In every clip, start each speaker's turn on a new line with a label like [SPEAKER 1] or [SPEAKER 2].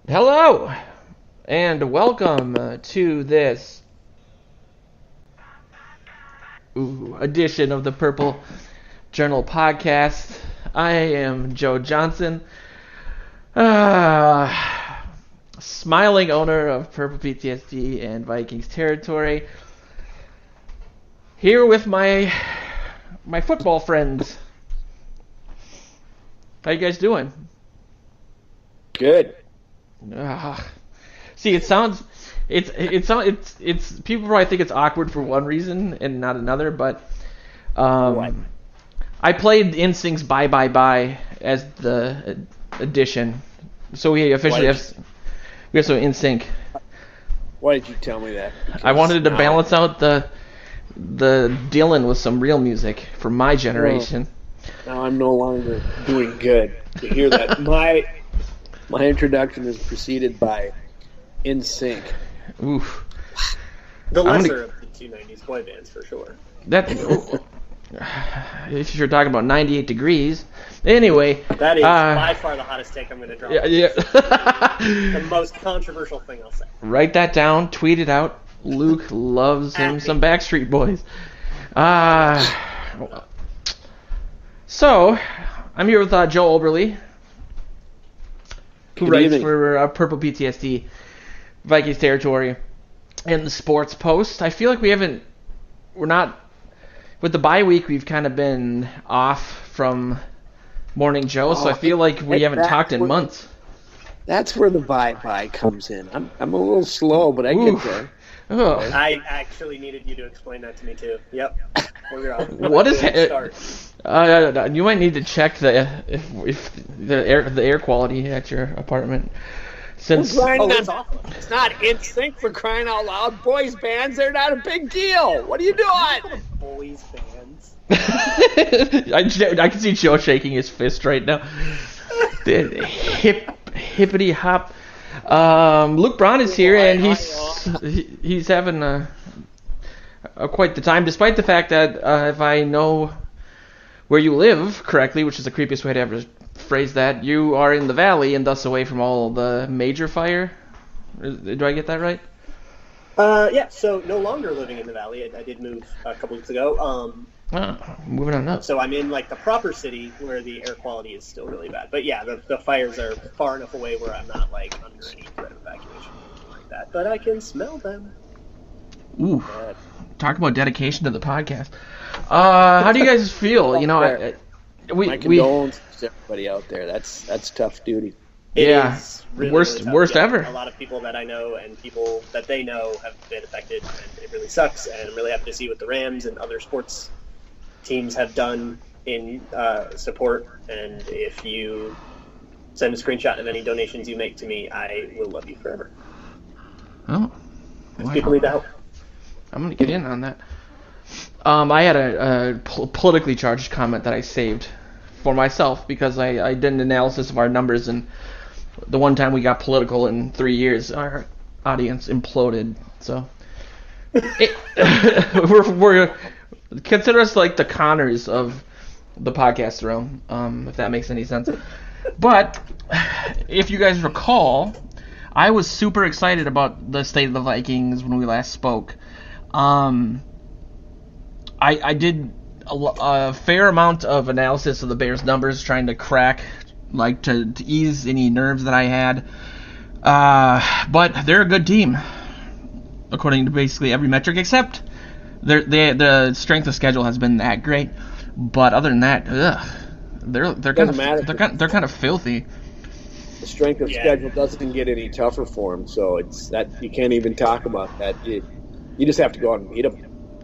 [SPEAKER 1] Hello, and welcome to this edition of the Purple Journal podcast. I am Joe Johnson, smiling owner of Purple PTSD and Vikings territory, here with my football friends. How you guys doing?
[SPEAKER 2] Good.
[SPEAKER 1] See, it's people probably think it's awkward for one reason and not another, but I played InSync's Bye Bye Bye as the addition, so we officially have some InSync.
[SPEAKER 2] Why did you tell me that?
[SPEAKER 1] I wanted to balance out the Dylan with some real music for my generation.
[SPEAKER 2] Now I'm no longer doing good. You hear that? My introduction is preceded by InSync.
[SPEAKER 1] Oof.
[SPEAKER 3] The lesser of the two 90s boy bands, for sure.
[SPEAKER 1] If you're talking about 98 Degrees. Anyway.
[SPEAKER 3] That is by far the hottest take I'm going to drop.
[SPEAKER 1] Yeah.
[SPEAKER 3] The most controversial thing I'll say.
[SPEAKER 1] Write that down. Tweet it out. Luke loves him some Backstreet Boys. So, I'm here with Joe Oberly, who writes for Purple PTSD, Vikings territory, and the Sports Post. I feel like we're not, with the bye week, we've kind of been off from Morning Joe, so I feel like we haven't talked in months.
[SPEAKER 2] That's where the bye comes in. I'm a little slow, but I get there.
[SPEAKER 1] Oh.
[SPEAKER 3] I actually needed you to explain that to me, too. Yep.
[SPEAKER 1] What is it? You might need to check if the air quality at your apartment. Since
[SPEAKER 2] it's awful. It's not InSync, for crying out loud. Boys bands, they're not a big deal. What are you doing?
[SPEAKER 3] Boys bands.
[SPEAKER 1] I can see Joe shaking his fist right now. The hippity hop. Luke Braun is here, and he's having quite the time, despite the fact that if I know where you live correctly, which is the creepiest way to ever phrase that, you are in the valley and thus away from all the major fire. Do I get that right?
[SPEAKER 3] Yeah, so no longer living in the valley. I did move a couple weeks ago.
[SPEAKER 1] Moving on up.
[SPEAKER 3] So I'm in like the proper city where the air quality is still really bad. But yeah, the fires are far enough away where I'm not like under any threat of evacuation or anything like that. But I can smell them.
[SPEAKER 1] Ooh. Talk about dedication to the podcast. How do you guys feel? You know,
[SPEAKER 2] my condolences to everybody out there. That's tough duty.
[SPEAKER 3] It is really,
[SPEAKER 1] worst
[SPEAKER 3] really tough.
[SPEAKER 1] ever.
[SPEAKER 3] A lot of people that I know and people that they know have been affected, and it really sucks. And I'm really happy to see what the Rams and other sports teams have done in support. And if you send a screenshot of any donations you make to me, I will love you forever.
[SPEAKER 1] Oh,
[SPEAKER 3] wow. People need to help.
[SPEAKER 1] I'm going to get in on that. I had a politically charged comment that I saved for myself because I did an analysis of our numbers, and the one time we got political in 3 years, our audience imploded. So we're consider us like the Connors of the podcast realm, if that makes any sense. But if you guys recall, I was super excited about the state of the Vikings when we last spoke. I did a fair amount of analysis of the Bears' numbers, trying to crack, like to ease any nerves that I had. But they're a good team, according to basically every metric, except the strength of schedule has been that great. But other than that, they're kind of filthy.
[SPEAKER 2] The strength of schedule doesn't get any tougher for them, so it's that you can't even talk about that. You just have to go out and beat them.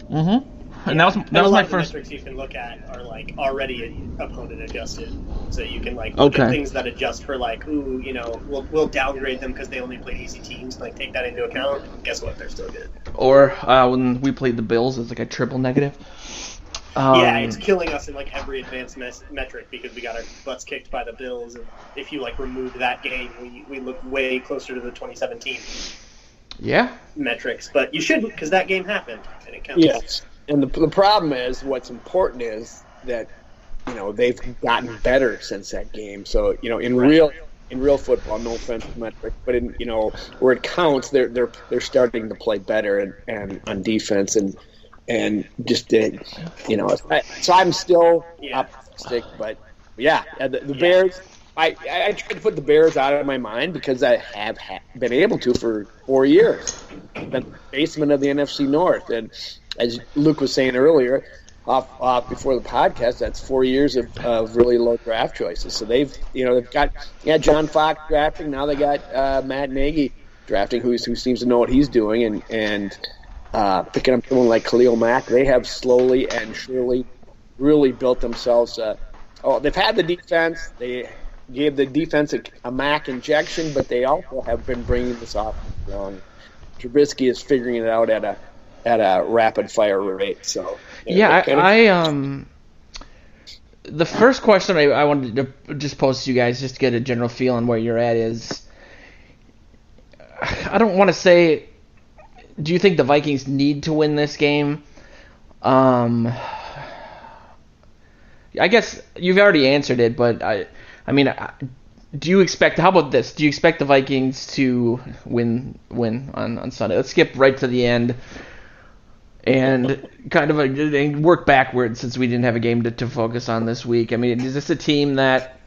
[SPEAKER 1] Mm-hmm. And that was my first.
[SPEAKER 3] Metrics you can look at are like already opponent adjusted, so you can like look at things that adjust for like, ooh, you know, we'll downgrade them because they only played easy teams. Like take that into account. And guess what? They're still good.
[SPEAKER 1] Or when we played the Bills, it's like a triple negative.
[SPEAKER 3] Yeah, it's killing us in like every advanced metric because we got our butts kicked by the Bills, and if you like remove that game, we look way closer to the 2017 metrics. But you shouldn't, because that game happened and it counts.
[SPEAKER 2] Yes, and the problem is, what's important is that they've gotten better since that game. So in in real football, no offense to metric, but in where it counts, they're starting to play better and on defense and just so I'm still optimistic, but yeah, the Bears. I tried to put the Bears out of my mind because I have been able to for 4 years. I've been the basement of the NFC North, and as Luke was saying earlier, off before the podcast, that's 4 years of really low draft choices. So they've got John Fox drafting, now they got Matt Nagy drafting, who seems to know what he's doing, and picking up someone like Khalil Mack. They have slowly and surely really built themselves. They've had the defense. They gave the defense a Mack injection, but they also have been bringing this offense along. Trubisky is figuring it out at a rapid fire rate. So
[SPEAKER 1] the first question I wanted to just pose to you guys, just to get a general feel on where you're at, is I don't want to say, do you think the Vikings need to win this game? I guess you've already answered it, but I mean, do you expect? How about this? Do you expect the Vikings to win on Sunday? Let's skip right to the end and kind of work backwards, since we didn't have a game to focus on this week. I mean, is this a team that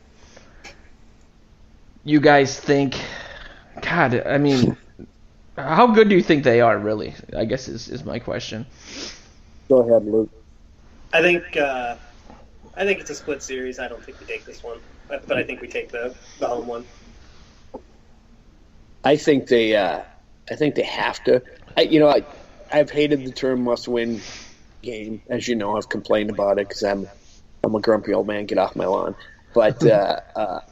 [SPEAKER 1] you guys think? God, I mean, how good do you think they are? Really, I guess is my question.
[SPEAKER 2] Go ahead, Luke.
[SPEAKER 3] I think it's a split series. I don't think we take this one. But I think we take the home one.
[SPEAKER 2] I think they have to. I've hated the term must-win game, as you know. I've complained about it because I'm a grumpy old man. Get off my lawn. But I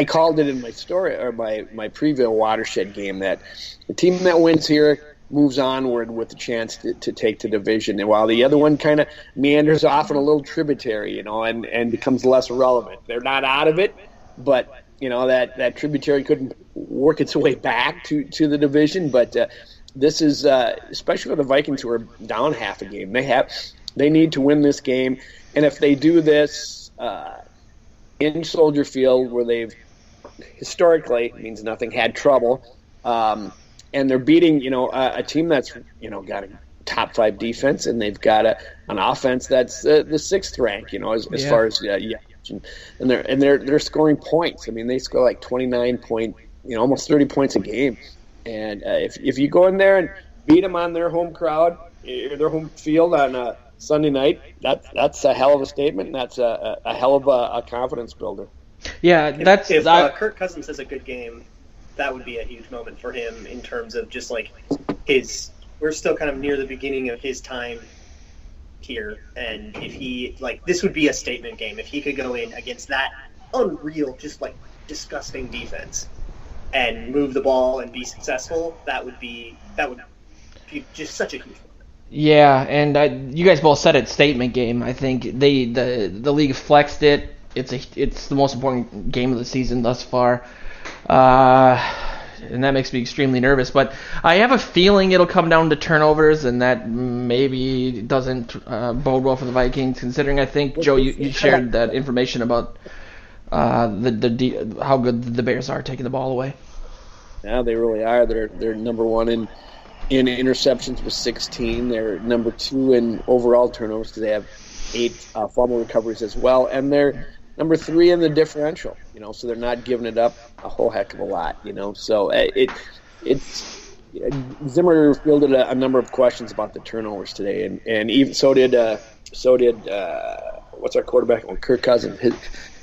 [SPEAKER 2] called it in my story or my preview watershed game that the team that wins here moves onward with the chance to take the division, and while the other one kind of meanders off in a little tributary, and becomes less relevant. They're not out of it, but that tributary couldn't work its way back to the division. But this is especially for the Vikings, who are down half a game. They need to win this game, and if they do this in Soldier Field, where they've historically, means nothing, had trouble. And they're beating, a team that's, got a top 5 defense, and they've got an offense that's the 6th rank, as far as and they're scoring points. I mean, they score like 29 point, almost 30 points a game. And if you go in there and beat them on their home crowd, their home field on a Sunday night, that's a hell of a statement. And that's a hell of a confidence builder.
[SPEAKER 1] Yeah,
[SPEAKER 3] if Kirk Cousins has a good game, that would be a huge moment for him in terms of just like we're still kind of near the beginning of his time here, and if he, this would be a statement game if he could go in against that unreal, just disgusting defense and move the ball and be successful. That would be just such a huge moment.
[SPEAKER 1] Yeah, and you guys both said it, statement game. I think the league flexed it. It's the most important game of the season thus far. And that makes me extremely nervous. But I have a feeling it'll come down to turnovers, and that maybe doesn't bode well for the Vikings, considering I think, Joe, you shared that information about how good the Bears are taking the ball away.
[SPEAKER 2] Yeah, they really are. They're number one in interceptions with 16. They're number 2 in overall turnovers because they have 8 fumble recoveries as well, and they're number 3 in the differential, so they're not giving it up a whole heck of a lot, So it's Zimmer fielded a number of questions about the turnovers today, and even so did what's our quarterback? Kirk Cousins.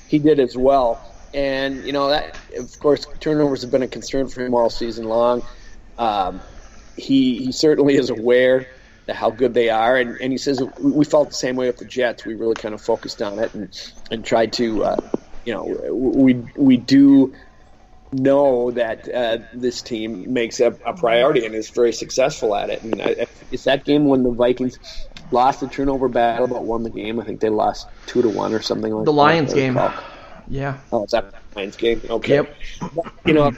[SPEAKER 2] He did as well, and that, of course, turnovers have been a concern for him all season long. He certainly is aware how good they are, and he says we felt the same way with the Jets. We really kind of focused on it and tried to, we do know that this team makes a priority and is very successful at it. And it's that game when the Vikings lost the turnover battle but won the game. I think they lost 2-1 or something like that.
[SPEAKER 1] The Lions game. Yeah.
[SPEAKER 2] Oh, it's that Lions game. Okay. Yep.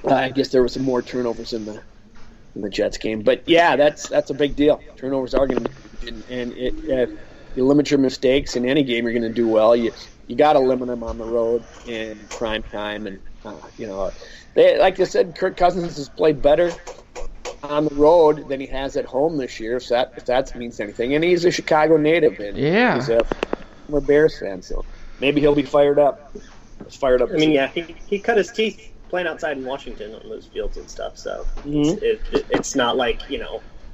[SPEAKER 2] I guess there were some more turnovers in the Jets game, but yeah, that's a big deal. Turnovers are going to be, and if you limit your mistakes in any game, you're going to do well. You you got to limit them on the road in prime time. And they, like I said, Kirk Cousins has played better on the road than he has at home this year, if that means anything. And he's a Chicago native, and he's a former Bears fan, so maybe he'll be fired up.
[SPEAKER 3] I mean, yeah, he cut his teeth playing outside in Washington on those fields and stuff, so it's not like,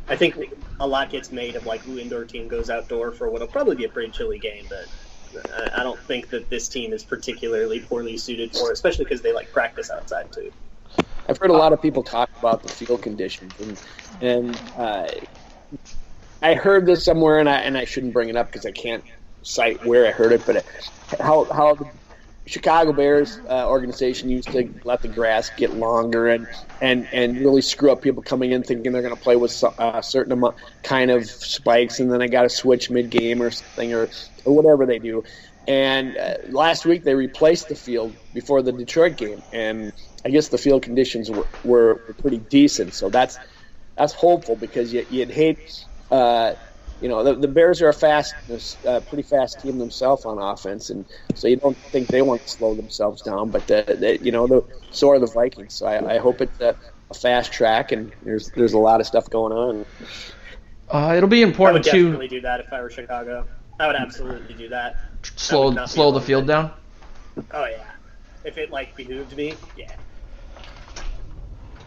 [SPEAKER 3] I think a lot gets made of, like, who indoor team goes outdoor for what'll probably be a pretty chilly game, but I don't think that this team is particularly poorly suited for it, especially because they, like, practice outside, too.
[SPEAKER 2] I've heard a lot of people talk about the field conditions, and I heard this somewhere, and I shouldn't bring it up because I can't cite where I heard it, but how the Chicago Bears organization used to let the grass get longer and really screw up people coming in thinking they're going to play with a certain amount kind of spikes, and then they got to switch mid-game or something or whatever they do. And last week they replaced the field before the Detroit game, and I guess the field conditions were pretty decent. So that's hopeful, because you'd hate the Bears are a pretty fast team themselves on offense, and so you don't think they want to slow themselves down. But so are the Vikings. So I hope it's a fast track, and there's a lot of stuff going on.
[SPEAKER 1] It'll be important
[SPEAKER 3] to. I would definitely
[SPEAKER 1] to
[SPEAKER 3] do that if I were Chicago. I would absolutely do that.
[SPEAKER 1] Slow the field down.
[SPEAKER 3] Oh yeah, if it behooved me, yeah.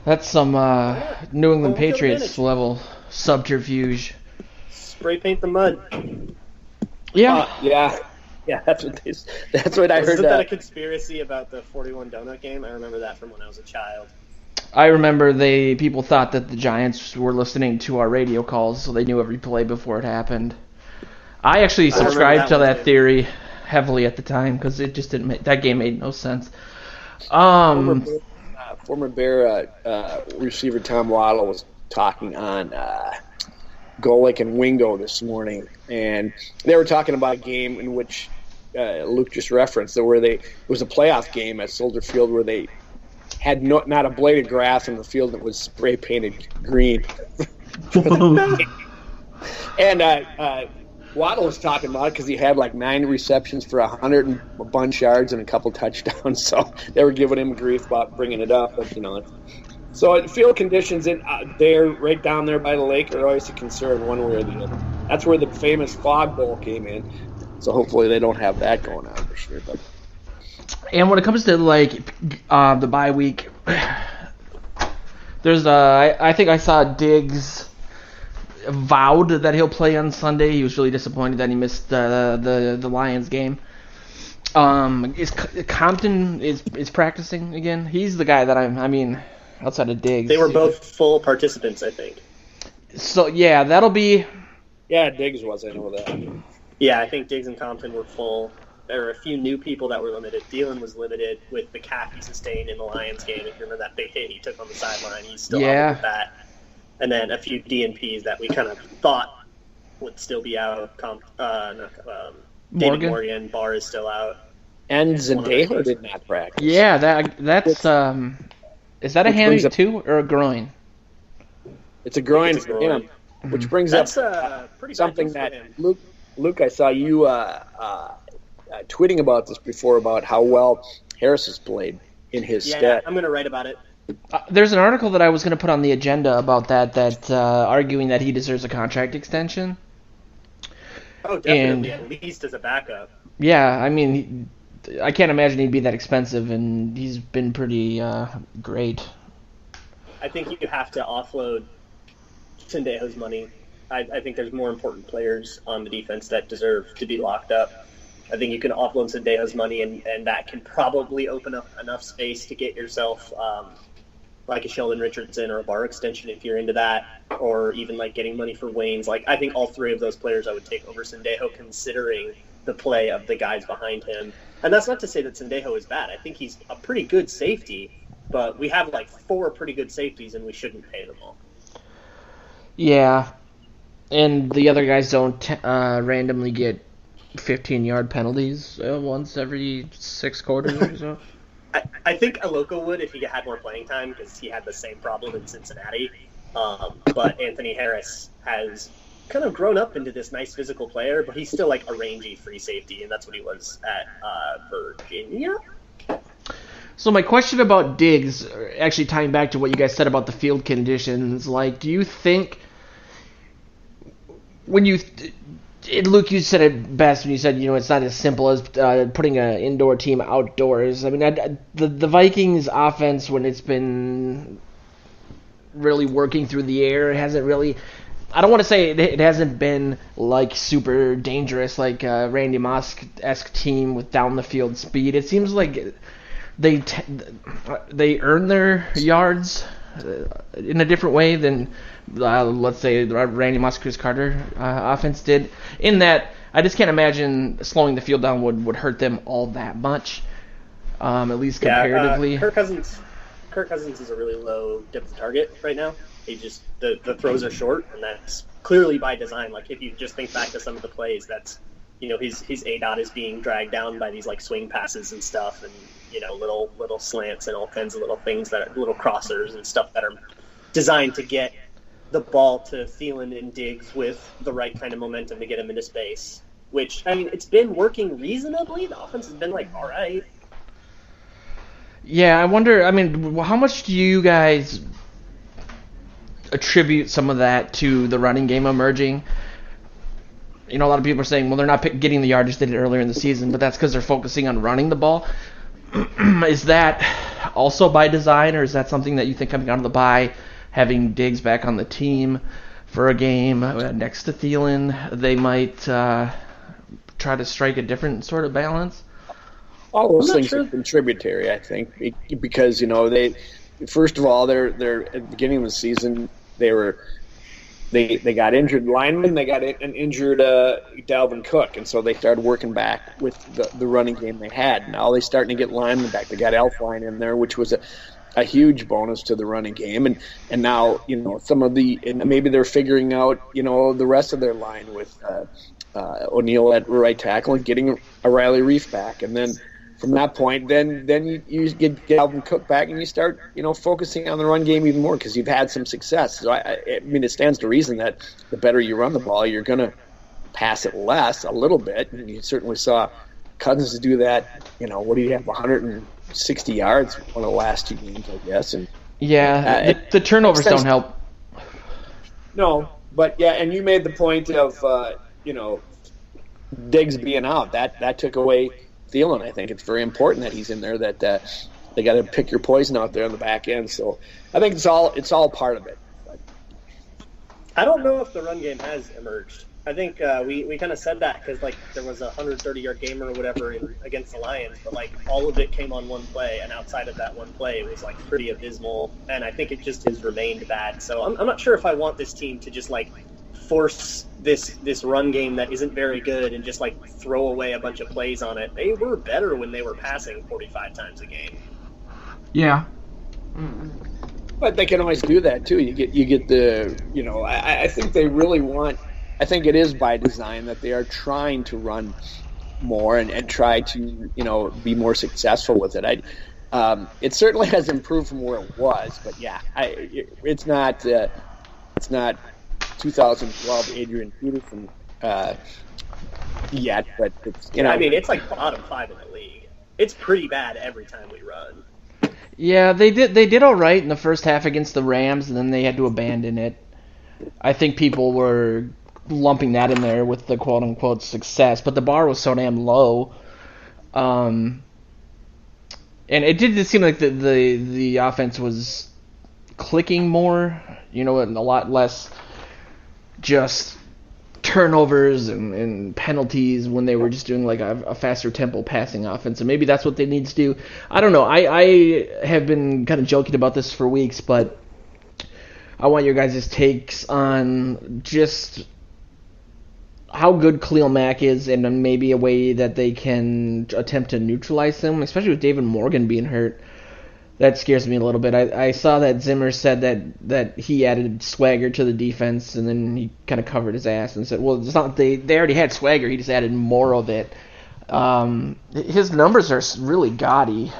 [SPEAKER 1] That's some New England Patriots level subterfuge.
[SPEAKER 3] Spray paint the mud.
[SPEAKER 1] Yeah.
[SPEAKER 2] Yeah. That's what I heard.
[SPEAKER 3] Isn't that a conspiracy about the 41 donut game? I remember that from when I was a child.
[SPEAKER 1] I remember people thought that the Giants were listening to our radio calls, so they knew every play before it happened. I actually subscribed to that theory heavily at the time, because it just didn't that game made no sense.
[SPEAKER 2] Former Bear receiver Tom Waddle was talking on Golick and Wingo this morning, and they were talking about a game in which Luke just referenced, where it was a playoff game at Soldier Field where they had not a blade of grass in the field that was spray painted green. And Waddle was talking about it because he had 9 receptions for 100 and a bunch yards and a couple touchdowns, so they were giving him grief about bringing it up. But so field conditions they're right down there by the lake are always a concern, one way or the other. That's where the famous fog bowl came in, so hopefully they don't have that going on this year. But
[SPEAKER 1] and when it comes to the bye week, there's I think I saw Diggs vowed that he'll play on Sunday. He was really disappointed that he missed the Lions game. Is Compton is practicing again? He's the guy that I mean, outside of Diggs.
[SPEAKER 3] They were both full participants, I think.
[SPEAKER 1] So yeah, that'll be.
[SPEAKER 2] Yeah, Diggs was. I know that.
[SPEAKER 3] Yeah, I think Diggs and Compton were full. There were a few new people that were limited. Thielen was limited with the calf he sustained in the Lions game. If you remember that big hit he took on the sideline, he's still out with that. And then a few DNPs that we kind of thought would still be out. David Morgan, Barr is still out.
[SPEAKER 2] And Zendejo did not practice.
[SPEAKER 1] Yeah, that's is that a hammy too or a groin?
[SPEAKER 2] It's a groin for him, which brings up something that Luke, I saw you tweeting about this before, about how well Harris has played in his stead.
[SPEAKER 3] Yeah, I'm going to write about it.
[SPEAKER 1] There's an article that I was going to put on the agenda about that arguing that he deserves a contract extension.
[SPEAKER 3] Oh, definitely, at least as a backup.
[SPEAKER 1] Yeah, I mean, I can't imagine he'd be that expensive, and he's been pretty great.
[SPEAKER 3] I think you have to offload Sendejo's money. I think there's more important players on the defense that deserve to be locked up. I think you can offload Sendejo's money, and that can probably open up enough space to get yourself like a Sheldon Richardson or a Barr extension if you're into that, or even getting money for Waynes. I think all 3 of those players I would take over Sendejo, considering the play of the guys behind him. And that's not to say that Sendejo is bad. I think he's a pretty good safety, but we have 4 pretty good safeties, and we shouldn't pay them all.
[SPEAKER 1] Yeah, and the other guys don't randomly get 15-yard penalties once every 6 quarters or so.
[SPEAKER 3] I think Aloko would if he had more playing time, because he had the same problem in Cincinnati. But Anthony Harris has kind of grown up into this nice physical player, but he's still like a rangy free safety, and that's what he was at Virginia.
[SPEAKER 1] So my question about Diggs, actually tying back to what you guys said about the field conditions, like, do you think Luke, you said it best when you said, it's not as simple as putting an indoor team outdoors. I mean, the Vikings offense, when it's been really working through the air, it hasn't really, I don't want to say it hasn't been like super dangerous, like a Randy Moss-esque team with down the field speed. It seems like they earn their yards in a different way than let's say the Randy Moss, Chris Carter offense did. In that, I just can't imagine slowing the field down would hurt them all that much, at least comparatively.
[SPEAKER 3] Kirk Cousins is a really low depth target right now. He just the throws are short, and that's clearly by design. Like if you just think back to some of the plays, that's his ADOT is being dragged down by these like swing passes and stuff, and little slants and all kinds of little things that are little crossers and stuff that are designed to get the ball to Thielen and Diggs with the right kind of momentum to get him into space. Which, I mean, it's been working reasonably. The offense has been like all right.
[SPEAKER 1] Yeah, I wonder. I mean, how much do you guys attribute some of that to the running game emerging? A lot of people are saying, well, they're not getting the yardage they did earlier in the season, but that's because they're focusing on running the ball. Is that also by design, or is that something that you think coming out of the bye, having Diggs back on the team for a game next to Thielen, they might try to strike a different sort of balance?
[SPEAKER 2] All those things are contributory, I think, because they first of all they're at the beginning of the season they got injured linemen, they got an injured Dalvin Cook, and so they started working back with the running game they had. Now they're starting to get linemen back. They got Elfline in there, which was a huge bonus to the running game, and now some of and maybe they're figuring out the rest of their line with O'Neal at right tackle and getting a Riley Reef back, and then from that point, then you get Dalvin Cook back and you start focusing on the run game even more because you've had some success. So I mean, it stands to reason that the better you run the ball, you're going to pass it less a little bit. And you certainly saw Cousins do that. What do you have? 160 yards one of the last two games, I guess. And
[SPEAKER 1] the turnovers don't help.
[SPEAKER 2] No, but yeah, and you made the point of Diggs being out. That took away Thielen. I think it's very important that he's in there. That they got to pick your poison out there on the back end. So I think it's all part of it. But
[SPEAKER 3] I don't know if the run game has emerged. I think we kind of said that because there was a 130-yard game or whatever against the Lions, but all of it came on one play, and outside of that one play, it was pretty abysmal. And I think it just has remained bad. So I'm not sure if I want this team to just force this run game that isn't very good and just throw away a bunch of plays on it. They were better when they were passing 45 times a game.
[SPEAKER 1] Yeah.
[SPEAKER 2] But they can always do that too. You get the I think they really want. I think it is by design that they are trying to run more and try to be more successful with it. It certainly has improved from where it was, but yeah, it's not 2012 Adrian Peterson yet, but it's
[SPEAKER 3] I mean, it's bottom 5 in the league. It's pretty bad every time we run.
[SPEAKER 1] Yeah, they did all right in the first half against the Rams, and then they had to abandon it. I think people were lumping that in there with the quote-unquote success, but the bar was so damn low. And it did just seem like the offense was clicking more, and a lot less just turnovers and penalties when they were just doing a faster tempo passing offense. And maybe that's what they need to do. I don't know. I have been kind of joking about this for weeks, but I want your guys' takes on just how good Khalil Mack is and maybe a way that they can attempt to neutralize him, especially with David Morgan being hurt. That scares me a little bit. I saw that Zimmer said that he added swagger to the defense, and then he kind of covered his ass and said, well, it's not they already had swagger, he just added more of it. His numbers are really gaudy.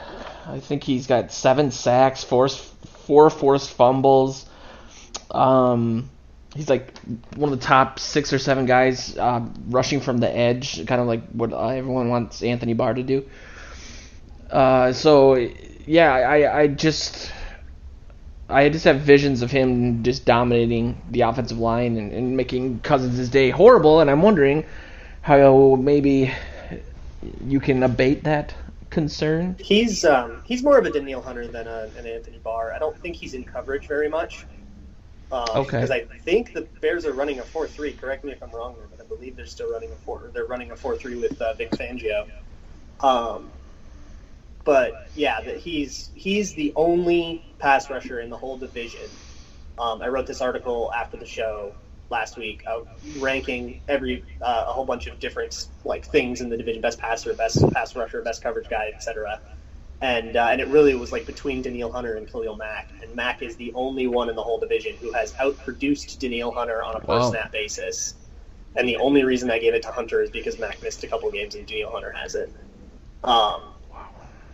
[SPEAKER 1] I think he's got 7 sacks, 4 forced fumbles. He's like one of the top 6 or 7 guys rushing from the edge, kind of like what everyone wants Anthony Barr to do. So yeah, I just have visions of him just dominating the offensive line and making Cousins' day horrible, and I'm wondering how maybe you can abate that concern.
[SPEAKER 3] He's more of a Danielle Hunter than an Anthony Barr. I don't think he's in coverage very much.
[SPEAKER 1] Okay.
[SPEAKER 3] Because I think the Bears are running a 4-3. Correct me if I'm wrong there, but I believe they're still running a 4. They're running a 4-3 with Vic Fangio. But yeah, he's the only pass rusher in the whole division. I wrote this article after the show last week, ranking a whole bunch of different like things in the division: best passer, best pass rusher, best coverage guy, etc. And it really was like between Danielle Hunter and Khalil Mack, and Mack is the only one in the whole division who has outproduced Danielle Hunter on a per snap basis. And the only reason I gave it to Hunter is because Mack missed a couple games and Danielle Hunter has it.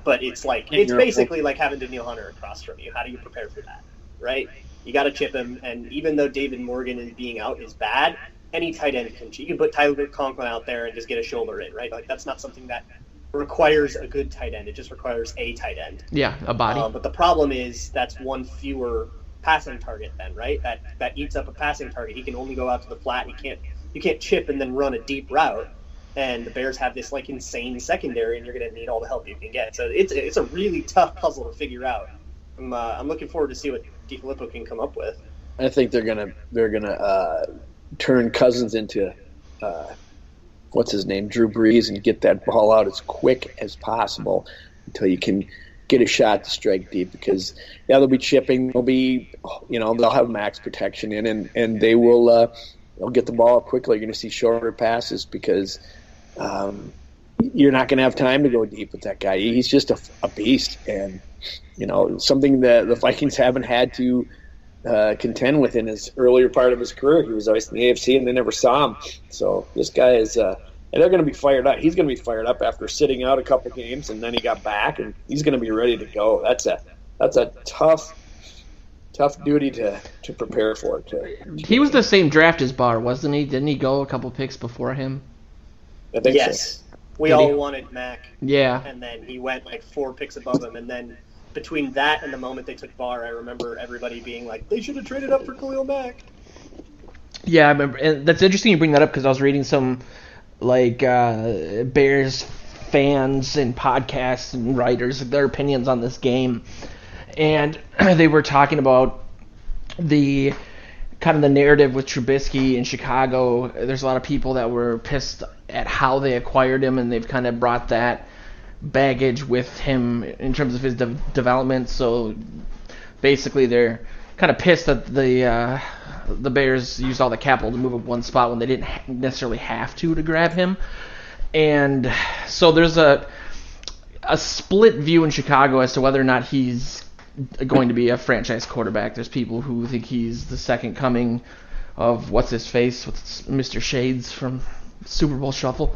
[SPEAKER 3] But it's basically like having Danielle Hunter across from you. How do you prepare for that, right? You got to chip him, and even though David Morgan is being out is bad, any tight end can. You can put Tyler Conklin out there and just get a shoulder in, right? Like that's not something that requires a good tight end. It just requires a tight end.
[SPEAKER 1] Yeah, a body.
[SPEAKER 3] But the problem is that's one fewer passing target then, right? That eats up a passing target. He can only go out to the flat. You can't chip and then run a deep route. And the Bears have this like insane secondary, and you're going to need all the help you can get. So it's a really tough puzzle to figure out. I'm looking forward to see what DiFilippo can come up with.
[SPEAKER 2] I think they're gonna turn Cousins into what's his name, Drew Brees, and get that ball out as quick as possible until you can get a shot to strike deep. Because they'll be chipping, they'll have max protection in, and they will they'll get the ball up quickly. You're going to see shorter passes because you're not going to have time to go deep with that guy. He's just a beast, and something that the Vikings haven't had to contend with in his earlier part of his career. He was always in the AFC, and they never saw him. So this guy is, and they're going to be fired up. He's going to be fired up after sitting out a couple games, and then he got back, and he's going to be ready to go. That's a tough duty to prepare for.
[SPEAKER 1] He was the same draft as Barr, wasn't he? Didn't he go a couple picks before him?
[SPEAKER 2] I think
[SPEAKER 3] yes.
[SPEAKER 2] So.
[SPEAKER 3] We all wanted Mack.
[SPEAKER 1] Yeah.
[SPEAKER 3] And then he went like 4 picks above him, and then between that and the moment they took Barr, I remember everybody being like, they should have traded up for Khalil Mack.
[SPEAKER 1] Yeah, I remember. And that's interesting you bring that up because I was reading some Bears fans and podcasts and writers, their opinions on this game. And they were talking about the kind of the narrative with Trubisky in Chicago. There's a lot of people that were pissed at how they acquired him, and they've kind of brought that baggage with him in terms of his development. So basically they're kind of pissed that the Bears used all the capital to move up one spot when they didn't necessarily have to grab him. And so there's a split view in Chicago as to whether or not he's going to be a franchise quarterback. There's people who think he's the second coming of what's-his-face, Mr. Shades from Super Bowl Shuffle.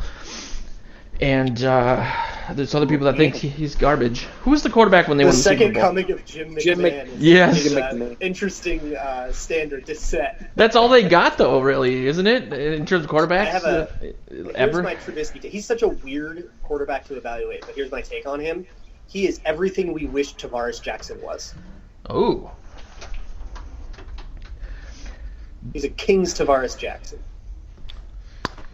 [SPEAKER 1] And there's other people that think he's garbage. Who was the quarterback when they won the Super Bowl?
[SPEAKER 3] The second coming of Jim McMahon.
[SPEAKER 1] Yes.
[SPEAKER 3] Is an interesting standard to set.
[SPEAKER 1] That's all they got, though, really, isn't it, in terms of quarterbacks?
[SPEAKER 3] Here's my Trubisky take. He's such a weird quarterback to evaluate, but here's my take on him. He is everything we wish Tavares Jackson was.
[SPEAKER 1] Oh.
[SPEAKER 3] He's a King's Tavares Jackson.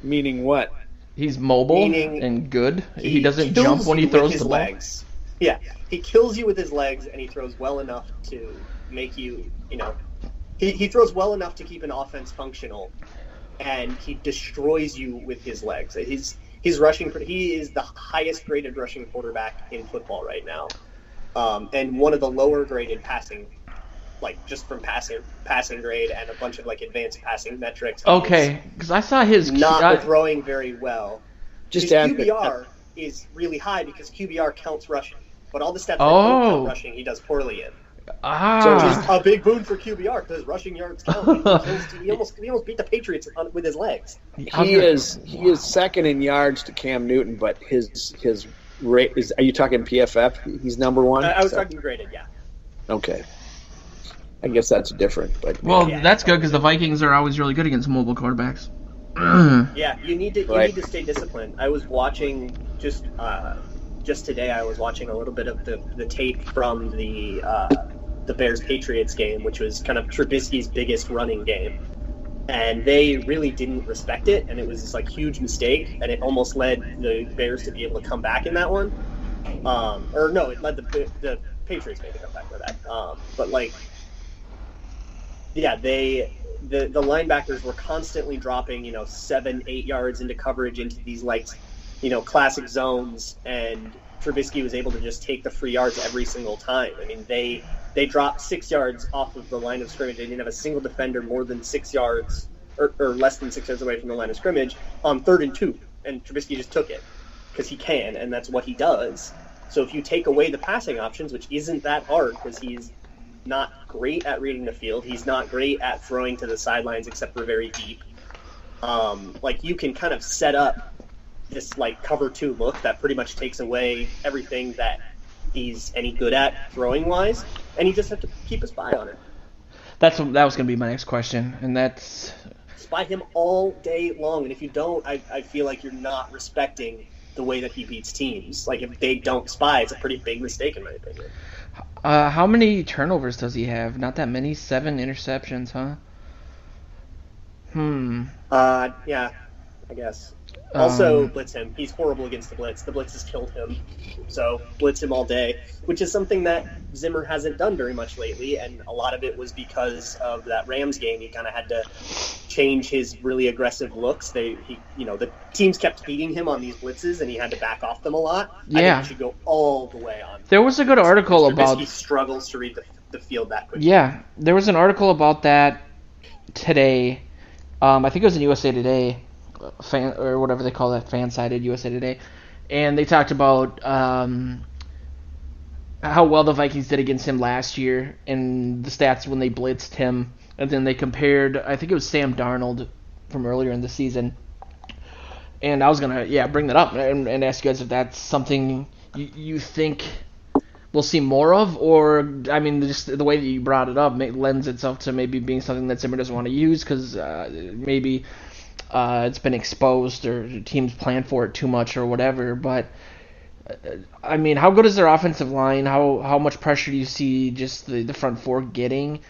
[SPEAKER 2] Meaning what?
[SPEAKER 1] He's mobile and good. He doesn't jump when he throws the ball.
[SPEAKER 3] Legs. Yeah, he kills you with his legs, and he throws well enough to make you, he throws well enough to keep an offense functional, and he destroys you with his legs. He's rushing. He is the highest graded rushing quarterback in football right now, and one of the lower graded passing, like just from passing grade and a bunch of like advanced passing metrics.
[SPEAKER 1] Okay, because I saw his
[SPEAKER 3] not throwing very well.
[SPEAKER 2] Just
[SPEAKER 3] his QBR is really high because QBR counts rushing, but all the stats that don't count rushing, he does poorly in. So it's a big boon for QBR because rushing yards count. He almost beat the Patriots with his legs.
[SPEAKER 2] He is second in yards to Cam Newton, but his rate is. Are you talking PFF? He's number one.
[SPEAKER 3] I was talking graded, yeah.
[SPEAKER 2] Okay. I guess that's different. But
[SPEAKER 1] Well, that's good because the Vikings are always really good against mobile quarterbacks.
[SPEAKER 3] Yeah, you need to stay disciplined. I was watching just today. I was watching a little bit of the tape from the Bears Patriots game, which was kind of Trubisky's biggest running game, and they really didn't respect it, and it was this like huge mistake, and it almost led the Bears to be able to come back in that one. Or no, it led the Patriots maybe to come back with that. But like, yeah, the linebackers were constantly dropping, 7-8 yards into coverage into these like, classic zones, and Trubisky was able to just take the free yards every single time. I mean, they dropped 6 yards off of the line of scrimmage. They didn't have a single defender more than 6 yards or less than 6 yards away from the line of scrimmage on 3rd and 2, and Trubisky just took it because he can, and that's what he does. So if you take away the passing options, which isn't that hard because he's not great at reading the field, he's not great at throwing to the sidelines except for very deep. Like you can kind of set up this like cover 2 look that pretty much takes away everything that he's any good at throwing wise, and you just have to keep a spy on it.
[SPEAKER 1] That was going to be my next question, and that's
[SPEAKER 3] spy him all day long. And if you don't, I feel like you're not respecting the way that he beats teams. Like if they don't spy, it's a pretty big mistake in my opinion.
[SPEAKER 1] How many turnovers does he have? Not that many. 7 interceptions, huh?
[SPEAKER 3] Yeah, I guess. Also, blitz him. He's horrible against the blitz. The blitz has killed him. So, blitz him all day, which is something that Zimmer hasn't done very much lately, and a lot of it was because of that Rams game. He kind of had to change his really aggressive looks. The teams kept beating him on these blitzes, and he had to back off them a lot.
[SPEAKER 1] Yeah.
[SPEAKER 3] I think he should go all the way on.
[SPEAKER 1] There was a good article about...
[SPEAKER 3] He struggles to read the field that quickly.
[SPEAKER 1] Yeah, there was an article about that today. I think it was in USA Today. Fan or whatever they call that, fan-sided USA Today, and they talked about how well the Vikings did against him last year and the stats when they blitzed him, and then they compared, I think it was Sam Darnold from earlier in the season, and I was gonna bring that up and ask you guys if that's something you think we'll see more of, or I mean just the way that you brought it up lends itself to maybe being something that Zimmer doesn't want to use because maybe it's been exposed or teams plan for it too much or whatever. But I mean, how good is their offensive line? How much pressure do you see just the front four getting?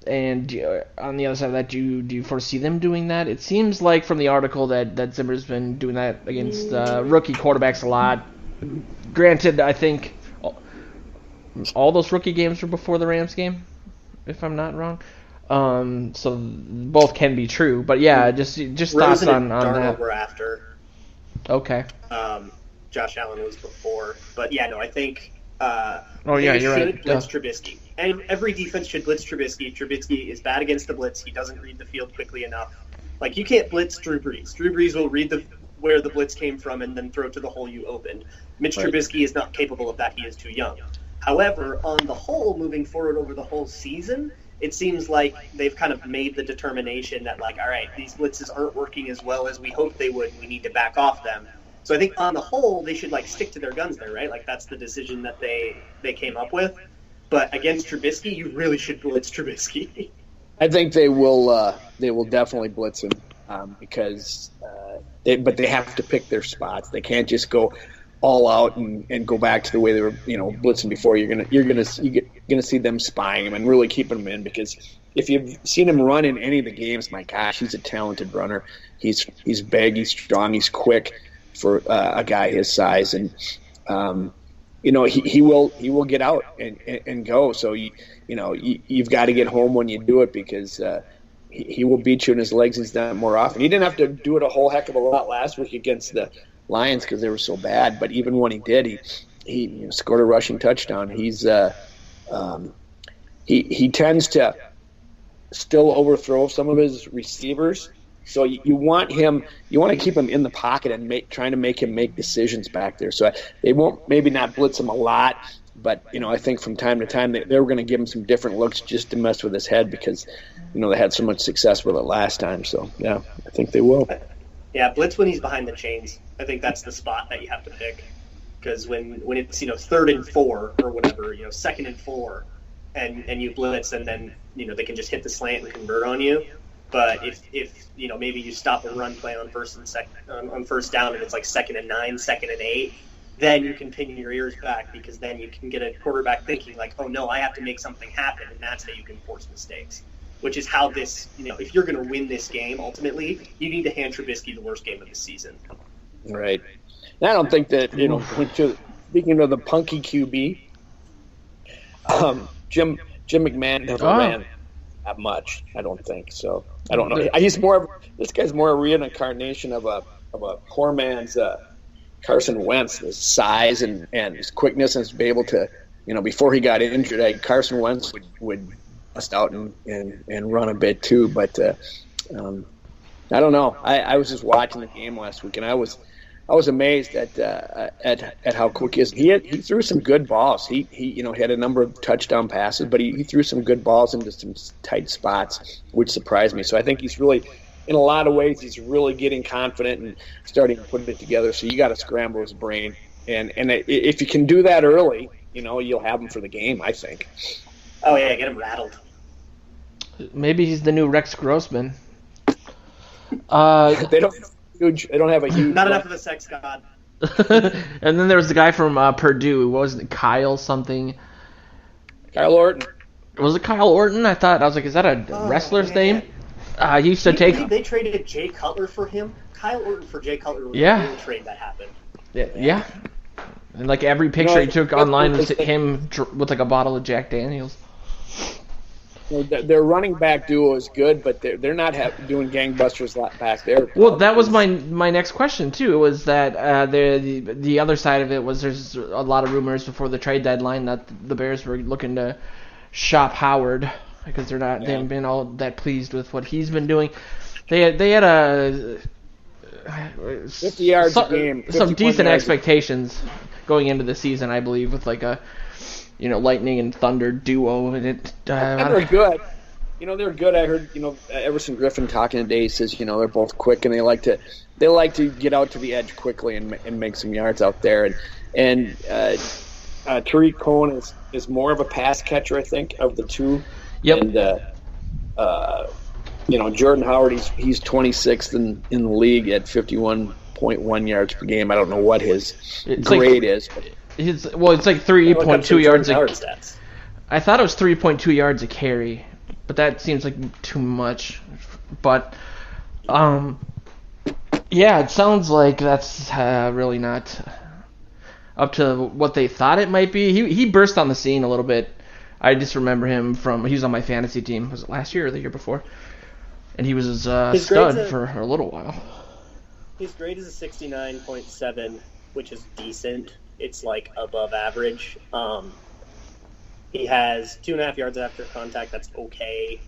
[SPEAKER 1] And on the other side of that, do you foresee them doing that? It seems like from the article that Zimmer's been doing that against rookie quarterbacks a lot. Granted, I think all those rookie games were before the Rams game, if I'm not wrong. So both can be true, but yeah, just thoughts on that.
[SPEAKER 3] Were after.
[SPEAKER 1] Okay.
[SPEAKER 3] Josh Allen was before, but yeah, no, I think.
[SPEAKER 1] You're
[SPEAKER 3] should blitz Trubisky, and every defense should blitz Trubisky. Trubisky is bad against the blitz. He doesn't read the field quickly enough. Like you can't blitz Drew Brees. Drew Brees will read where the blitz came from and then throw to the hole you opened. Mitch Trubisky is not capable of that. He is too young. However, on the whole, moving forward over the whole season, it seems like they've kind of made the determination that, like, all right, these blitzes aren't working as well as we hoped they would. We need to back off them. So I think on the whole, they should, like, stick to their guns there, right? Like, that's the decision that they came up with. But against Trubisky, you really should blitz Trubisky.
[SPEAKER 2] I think they will definitely blitz him because they have to pick their spots. They can't just go all out and go back to the way they were, blitzing before. You're gonna see them spying him and really keeping him in, because if you've seen him run in any of the games, my gosh, he's a talented runner. He's big, he's strong, he's quick for a guy his size, and he will get out and go. So you've got to get home when you do it, because he will beat you in his legs. He's done it more often. He didn't have to do it a whole heck of a lot last week against the Lions because they were so bad, but even when he did, he scored a rushing touchdown. He tends to still overthrow some of his receivers, so you want to keep him in the pocket and trying to make him make decisions back there. So they won't maybe not blitz him a lot, but I think from time to time they were going to give him some different looks just to mess with his head, because they had so much success with it last time. So yeah, I think they will.
[SPEAKER 3] Yeah, blitz when he's behind the chains. I think that's the spot that you have to pick, because when it's 3rd and 4 or whatever, 2nd and 4, and you blitz, and then they can just hit the slant and convert on you. But if maybe you stop a run play on first down and it's like 2nd and 9, 2nd and 8, then you can pin your ears back, because then you can get a quarterback thinking like, oh no, I have to make something happen, and that's how you can force mistakes. Which is how this, if you're going to win this game, ultimately, you need to hand Trubisky the worst game of the season.
[SPEAKER 2] Right. And I don't think that, speaking of the punky QB, Jim McMahon never ran that much, I don't think. So, I don't know. This guy's more a reincarnation of a poor man's Carson Wentz, his size and his quickness, and to be able to, before he got injured, Carson Wentz would bust out and run a bit too. But I don't know. I was just watching the game last week, and I was amazed at how quick he is. He threw some good balls. He had a number of touchdown passes, but he threw some good balls into some tight spots, which surprised me. So I think he's really, in a lot of ways, he's really getting confident and starting to put it together. So you got to scramble his brain, and if you can do that early, you'll have him for the game, I think.
[SPEAKER 3] Oh yeah, get him rattled.
[SPEAKER 1] Maybe he's the new Rex Grossman.
[SPEAKER 2] They don't have a huge.
[SPEAKER 3] Not enough of a sex god.
[SPEAKER 1] And then there was the guy from Purdue. Wasn't it Kyle something?
[SPEAKER 2] Kyle Orton.
[SPEAKER 1] Was it Kyle Orton? I was like, is that a wrestler's name? He used to take.
[SPEAKER 3] They traded Jay Cutler for him. Kyle Orton for Jay Cutler was a real trade that happened.
[SPEAKER 1] Yeah. And like every picture he took online was him with like a bottle of Jack Daniels.
[SPEAKER 2] Their running back duo is good, but they're not doing gangbusters back there.
[SPEAKER 1] Well, that was my next question too. Was that the other side of it was there's a lot of rumors before the trade deadline that the Bears were looking to shop Howard because they haven't been all that pleased with what he's been doing. They had a
[SPEAKER 2] 50 yards a game,
[SPEAKER 1] some decent expectations going into the season, I believe, with like a lightning and thunder duo, and
[SPEAKER 2] they're good. They're good. I heard Everson Griffin talking today. He says they're both quick and they like to get out to the edge quickly and make some yards out there. And Tariq Cohen is more of a pass catcher, I think, of the two.
[SPEAKER 1] Yep.
[SPEAKER 2] And Jordan Howard, he's 26th in the league at 51.1 yards per game. I don't know what his grade is.
[SPEAKER 1] It's like 3.2 yards a carry.
[SPEAKER 3] Stats.
[SPEAKER 1] I thought it was 3.2 yards a carry, but that seems like too much. But it sounds like that's really not up to what they thought it might be. He burst on the scene a little bit. I just remember him he was on my fantasy team. Was it last year or the year before? And he was a stud for a little while.
[SPEAKER 3] His grade is a 69.7, which is decent. It's like above average. He has 2.5 yards after contact. That's okay.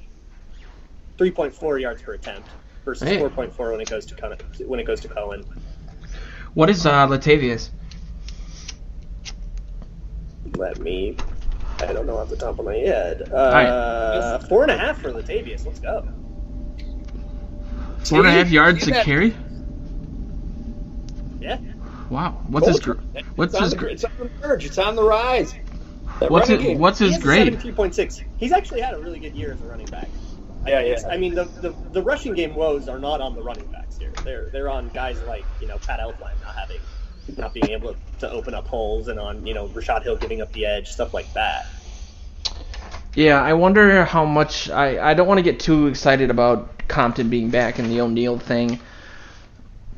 [SPEAKER 3] 3.4 yards per attempt versus 4.4 when it goes to Cohen.
[SPEAKER 1] What is Latavius?
[SPEAKER 3] I don't know off the top of my head. 4.5 for Latavius. Let's go.
[SPEAKER 1] 4.5 yards a carry?
[SPEAKER 3] Yeah.
[SPEAKER 1] Wow. What's his grade?
[SPEAKER 2] It's on the verge. It's on the rise.
[SPEAKER 1] What's his grade?
[SPEAKER 3] 73.6. He's actually had a really good year as a running back.
[SPEAKER 2] Yeah.
[SPEAKER 3] I mean, the rushing game woes are not on the running backs here. They're on guys like Pat Elflein not being able to open up holes, and on Rashad Hill giving up the edge, stuff like that.
[SPEAKER 1] Yeah, I wonder how much. I don't want to get too excited about Compton being back in the O'Neal thing.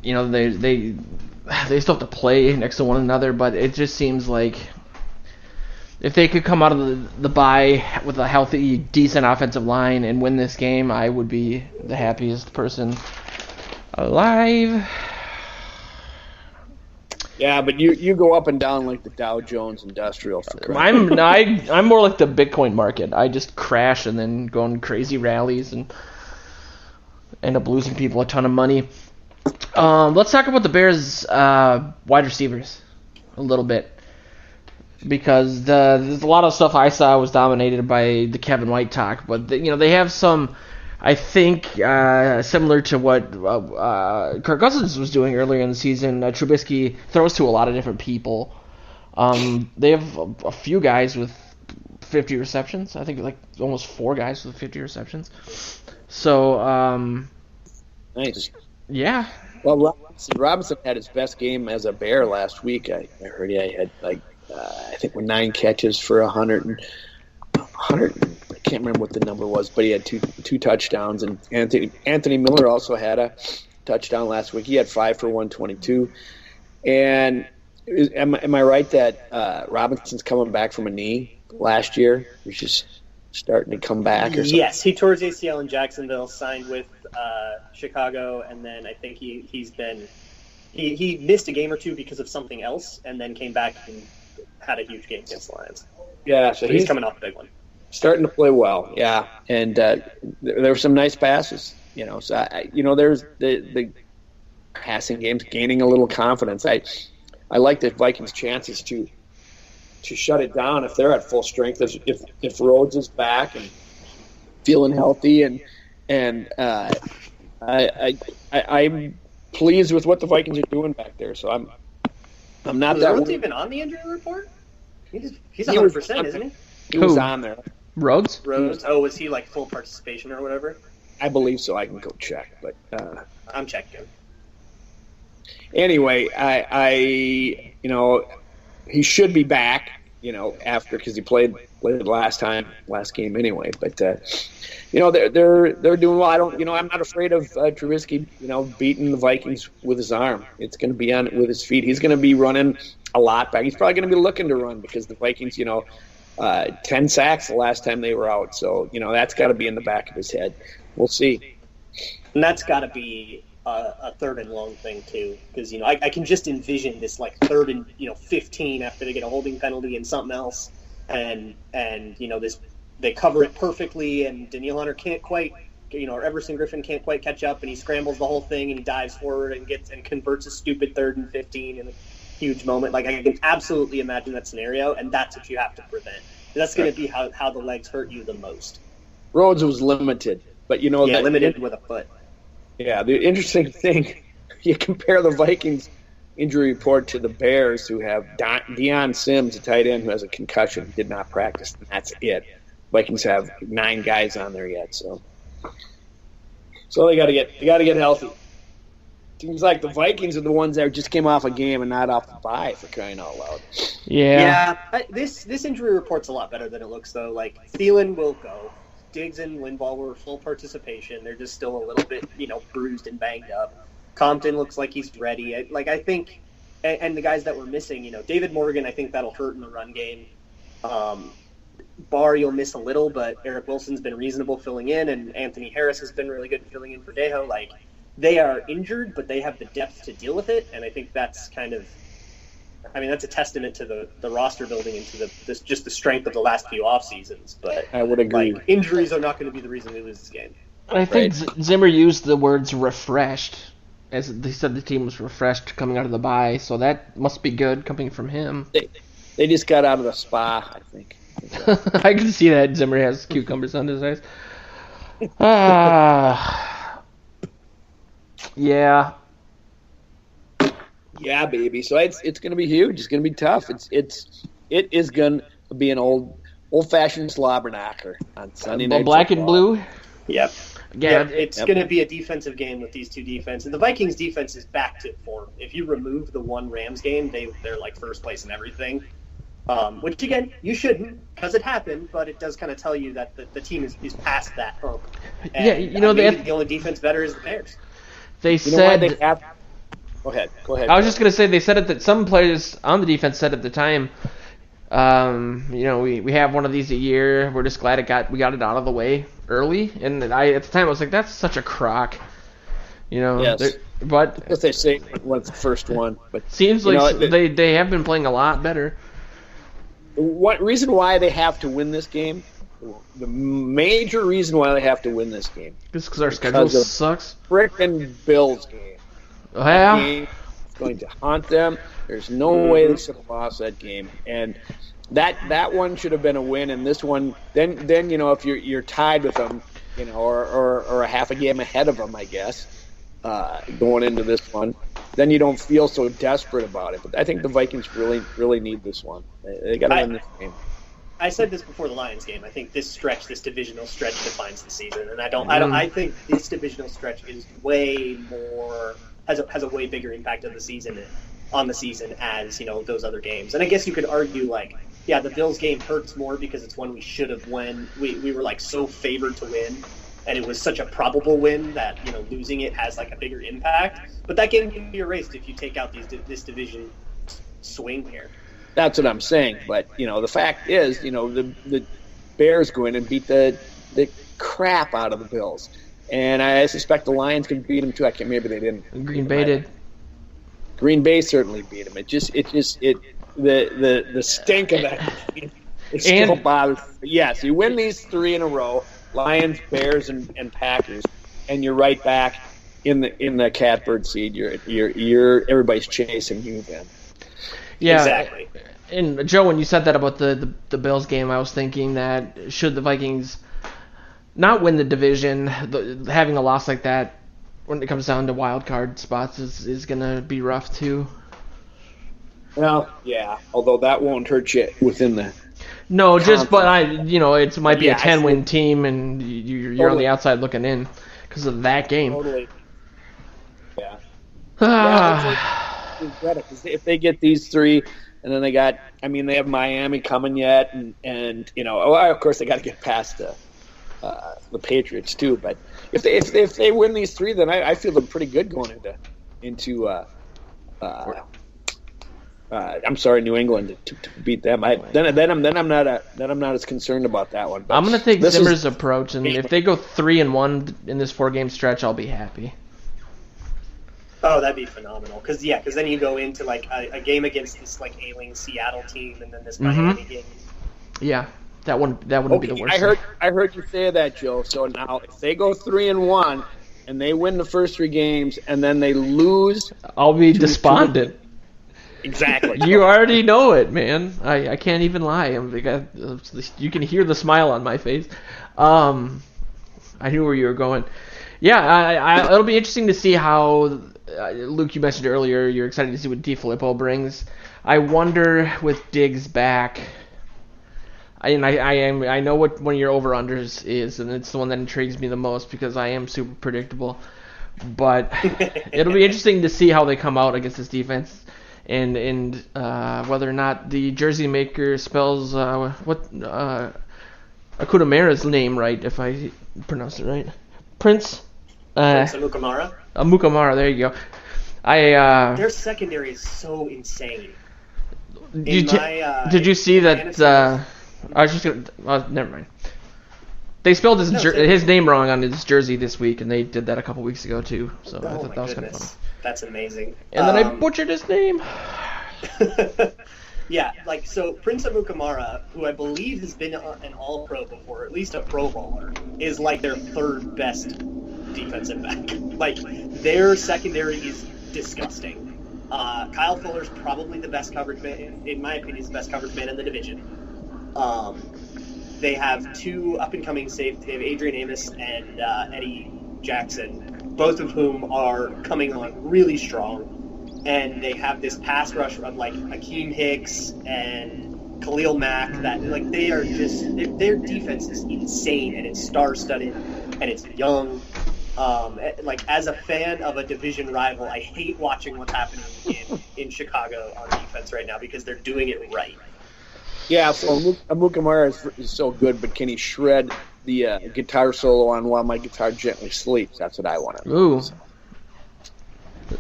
[SPEAKER 1] They still have to play next to one another, but it just seems like if they could come out of the bye with a healthy, decent offensive line and win this game, I would be the happiest person alive.
[SPEAKER 2] Yeah, but you go up and down like the Dow Jones Industrial.
[SPEAKER 1] I'm more like the Bitcoin market. I just crash and then go on crazy rallies and end up losing people a ton of money. Let's talk about the Bears' wide receivers a little bit, because there's a lot of stuff I saw was dominated by the Kevin White talk, but they have some, I think, similar to what Kirk Cousins was doing earlier in the season. Trubisky throws to a lot of different people. They have a few guys with 50 receptions. I think like almost 4 guys with 50 receptions. So,
[SPEAKER 2] Nice.
[SPEAKER 1] yeah.
[SPEAKER 2] Well, Robinson had his best game as a Bear last week. I heard he had like I think 9 catches for 100. I can't remember what the number was, but he had two touchdowns. And Anthony Miller also had a touchdown last week. He had 5 for 122. And am I right that Robinson's coming back from a knee last year? He's just starting to come back or something?
[SPEAKER 3] Yes, he tore his ACL in Jacksonville, signed with Chicago, and then I think he missed a game or two because of something else, and then came back and had a huge game against the Lions.
[SPEAKER 2] Yeah, so
[SPEAKER 3] he's coming off a big one.
[SPEAKER 2] Starting to play well, yeah. And there were some nice passes, So there's the passing game's gaining a little confidence. I like the Vikings' chances to shut it down if they're at full strength. If Rhodes is back and feeling healthy, and I'm pleased with what the Vikings are doing back there. So I'm not that.
[SPEAKER 3] Is Rhodes even on the injury report? He's 100%, isn't he?
[SPEAKER 2] He was on there.
[SPEAKER 1] Rhodes?
[SPEAKER 3] Oh, was he like full participation or whatever?
[SPEAKER 2] I believe so. I can go check, but
[SPEAKER 3] I'm checking.
[SPEAKER 2] Anyway, he should be back, after, because he played last game anyway. But they're doing well. I'm not afraid of Trubisky, beating the Vikings with his arm. It's going to be on with his feet. He's going to be running a lot back. He's probably going to be looking to run because the Vikings, 10 sacks the last time they were out. So that's got to be in the back of his head. We'll see.
[SPEAKER 3] And that's got to be a third and long thing too, because I can just envision this like 3rd and 15 after they get a holding penalty and something else, and this they cover it perfectly, and Danielle Hunter can't quite, or Everson Griffin can't quite catch up, and he scrambles the whole thing and he dives forward and converts a stupid 3rd and 15 in a huge moment. Like, I can absolutely imagine that scenario, and that's what you have to prevent. That's going to be how the legs hurt you the most.
[SPEAKER 2] Rhodes was limited, but
[SPEAKER 3] limited with a foot.
[SPEAKER 2] Yeah, the interesting thing, you compare the Vikings injury report to the Bears, who have Deion Sims, a tight end who has a concussion, did not practice, and that's it. Vikings have 9 guys on there yet, so they got to get healthy. Seems like the Vikings are the ones that just came off a game and not off the bye, for crying out loud.
[SPEAKER 1] Yeah.
[SPEAKER 3] This injury report's a lot better than it looks, though. Like, Thielen will go. Diggs and Linval were full participation. They're just still a little bit, bruised and banged up. Compton looks like he's ready. I think, and the guys that were missing, David Morgan, I think that'll hurt in the run game. Barr, you'll miss a little, but Eric Wilson's been reasonable filling in, and Anthony Harris has been really good filling in for Dejo. Like, they are injured, but they have the depth to deal with it, and I think that's that's a testament to the roster building and to just the strength of the last few off seasons. But
[SPEAKER 2] I would agree.
[SPEAKER 3] Like, injuries are not going to be the reason we lose this game.
[SPEAKER 1] I think Zimmer used the words refreshed, as they said the team was refreshed coming out of the bye, so that must be good coming from him.
[SPEAKER 2] They just got out of the spa, I think.
[SPEAKER 1] I can see that Zimmer has cucumbers on his eyes. Yeah.
[SPEAKER 2] Yeah, baby. So it's going to be huge. It's going to be tough. It is going to be an old-fashioned slobber knocker on Sunday night.
[SPEAKER 1] Black
[SPEAKER 2] football.
[SPEAKER 1] and blue.
[SPEAKER 3] Yep.
[SPEAKER 1] Yeah,
[SPEAKER 3] it's going to be a defensive game with these two defenses. The Vikings defense is back to form. If you remove the one Rams game, they're like first place in everything. Which again, you shouldn't, because it happened, but it does kind of tell you that the team is past that hump. And, the only defense better is the Bears.
[SPEAKER 1] They said.
[SPEAKER 2] Why they have. Go ahead.
[SPEAKER 1] I was just gonna say they said it that some players on the defense said at the time, we have one of these a year. We're just glad we got it out of the way early. And at the time I was like, that's such a crock.
[SPEAKER 2] Yes.
[SPEAKER 1] But
[SPEAKER 2] because they say what's the first one, but
[SPEAKER 1] seems like they have been playing a lot better.
[SPEAKER 2] What reason why they have to win this game? The major reason why they have to win this game
[SPEAKER 1] is because our schedule sucks.
[SPEAKER 2] Frickin' Bills game.
[SPEAKER 1] Oh, yeah.
[SPEAKER 2] That game is going to haunt them. There's no way they should have lost that game, and that one should have been a win. And this one, then if you're tied with them, or a half a game ahead of them, I guess, going into this one, then you don't feel so desperate about it. But I think the Vikings really, really need this one. They got to win this game.
[SPEAKER 3] I said this before the Lions game. I think this divisional stretch defines the season, and I think this divisional stretch is way more has a way bigger impact on the season as those other games. And I guess you could argue the Bills game hurts more because it's one we should have won. We were so favored to win, and it was such a probable win that losing it has a bigger impact. But that game can be erased if you take out this division swing here.
[SPEAKER 2] That's what I'm saying. But the fact is, the Bears go in and beat the crap out of the Bills, and I suspect the Lions can beat them too. Maybe they didn't.
[SPEAKER 1] Green Bay did.
[SPEAKER 2] Green Bay certainly beat them. The stink of that game, it still bothers me. Yes, you win these 3 in a row, Lions, Bears, and Packers, and you're right back in the catbird seed. You're everybody's chasing you then.
[SPEAKER 1] Yeah,
[SPEAKER 3] exactly.
[SPEAKER 1] And Joe, when you said that about the Bills game, I was thinking that should the Vikings not win the division, having a loss like that when it comes down to wild card spots is gonna be rough too.
[SPEAKER 2] Well, yeah. Although that won't hurt you within the.
[SPEAKER 1] No, just it might be a 10-win team, and you're totally on the outside looking in because of that game.
[SPEAKER 2] Totally. Yeah. If they get these 3, and then they have Miami coming yet, and of course they got to get past the Patriots too. But if they win these 3, then I feel them pretty good going into New England to beat them. Then I'm not as concerned about that one. But
[SPEAKER 1] I'm gonna take Zimmer's approach, and if they go 3-1 in this 4-game stretch, I'll be happy.
[SPEAKER 3] Oh, that'd be phenomenal. Because then you go into a game against this ailing Seattle team, and then this Miami game.
[SPEAKER 1] Yeah, that wouldn't be the worst.
[SPEAKER 2] I heard you say that, Joe. So now if they go 3-1 and they win the first 3 games and then they lose,
[SPEAKER 1] I'll be despondent.
[SPEAKER 2] Exactly.
[SPEAKER 1] You already know it, man. I can't even lie. You can hear the smile on my face. I knew where you were going. Yeah, it'll be interesting to see how. Luke, you mentioned earlier you're excited to see what DiFilippo brings. I wonder with Diggs back. I know what one of your over-unders is, and it's the one that intrigues me the most because I am super predictable. But it'll be interesting to see how they come out against this defense, and whether or not the jersey maker spells Akutamara's name right, if I pronounce it right. Prince
[SPEAKER 3] Amukamara.
[SPEAKER 1] Amukamara, there you go.
[SPEAKER 3] Their secondary is so insane.
[SPEAKER 1] Did you see that? I was just gonna. Never mind. They spelled his name wrong on his jersey this week, and they did that a couple weeks ago too. So I thought that was kind of funny.
[SPEAKER 3] That's amazing.
[SPEAKER 1] And then I butchered his name.
[SPEAKER 3] Yeah, so Prince Amukamara, who I believe has been an All-Pro before, at least a Pro Bowler, is their 3rd best defensive back. Their secondary is disgusting. Kyle Fuller's probably the best coverage man, in my opinion, is the best coverage man in the division. They have 2 up-and-coming safeties. They have Adrian Amos and Eddie Jackson, both of whom are coming on really strong. And they have this pass rush of Akeem Hicks and Khalil Mack that they are just their defense is insane, and it's star-studded and it's young. As a fan of a division rival, I hate watching what's happening in Chicago on defense right now because they're doing it right.
[SPEAKER 2] Yeah, so Amukamara is so good, but can he shred the guitar solo on While My Guitar Gently Sleeps? That's what I want to know.
[SPEAKER 1] Ooh.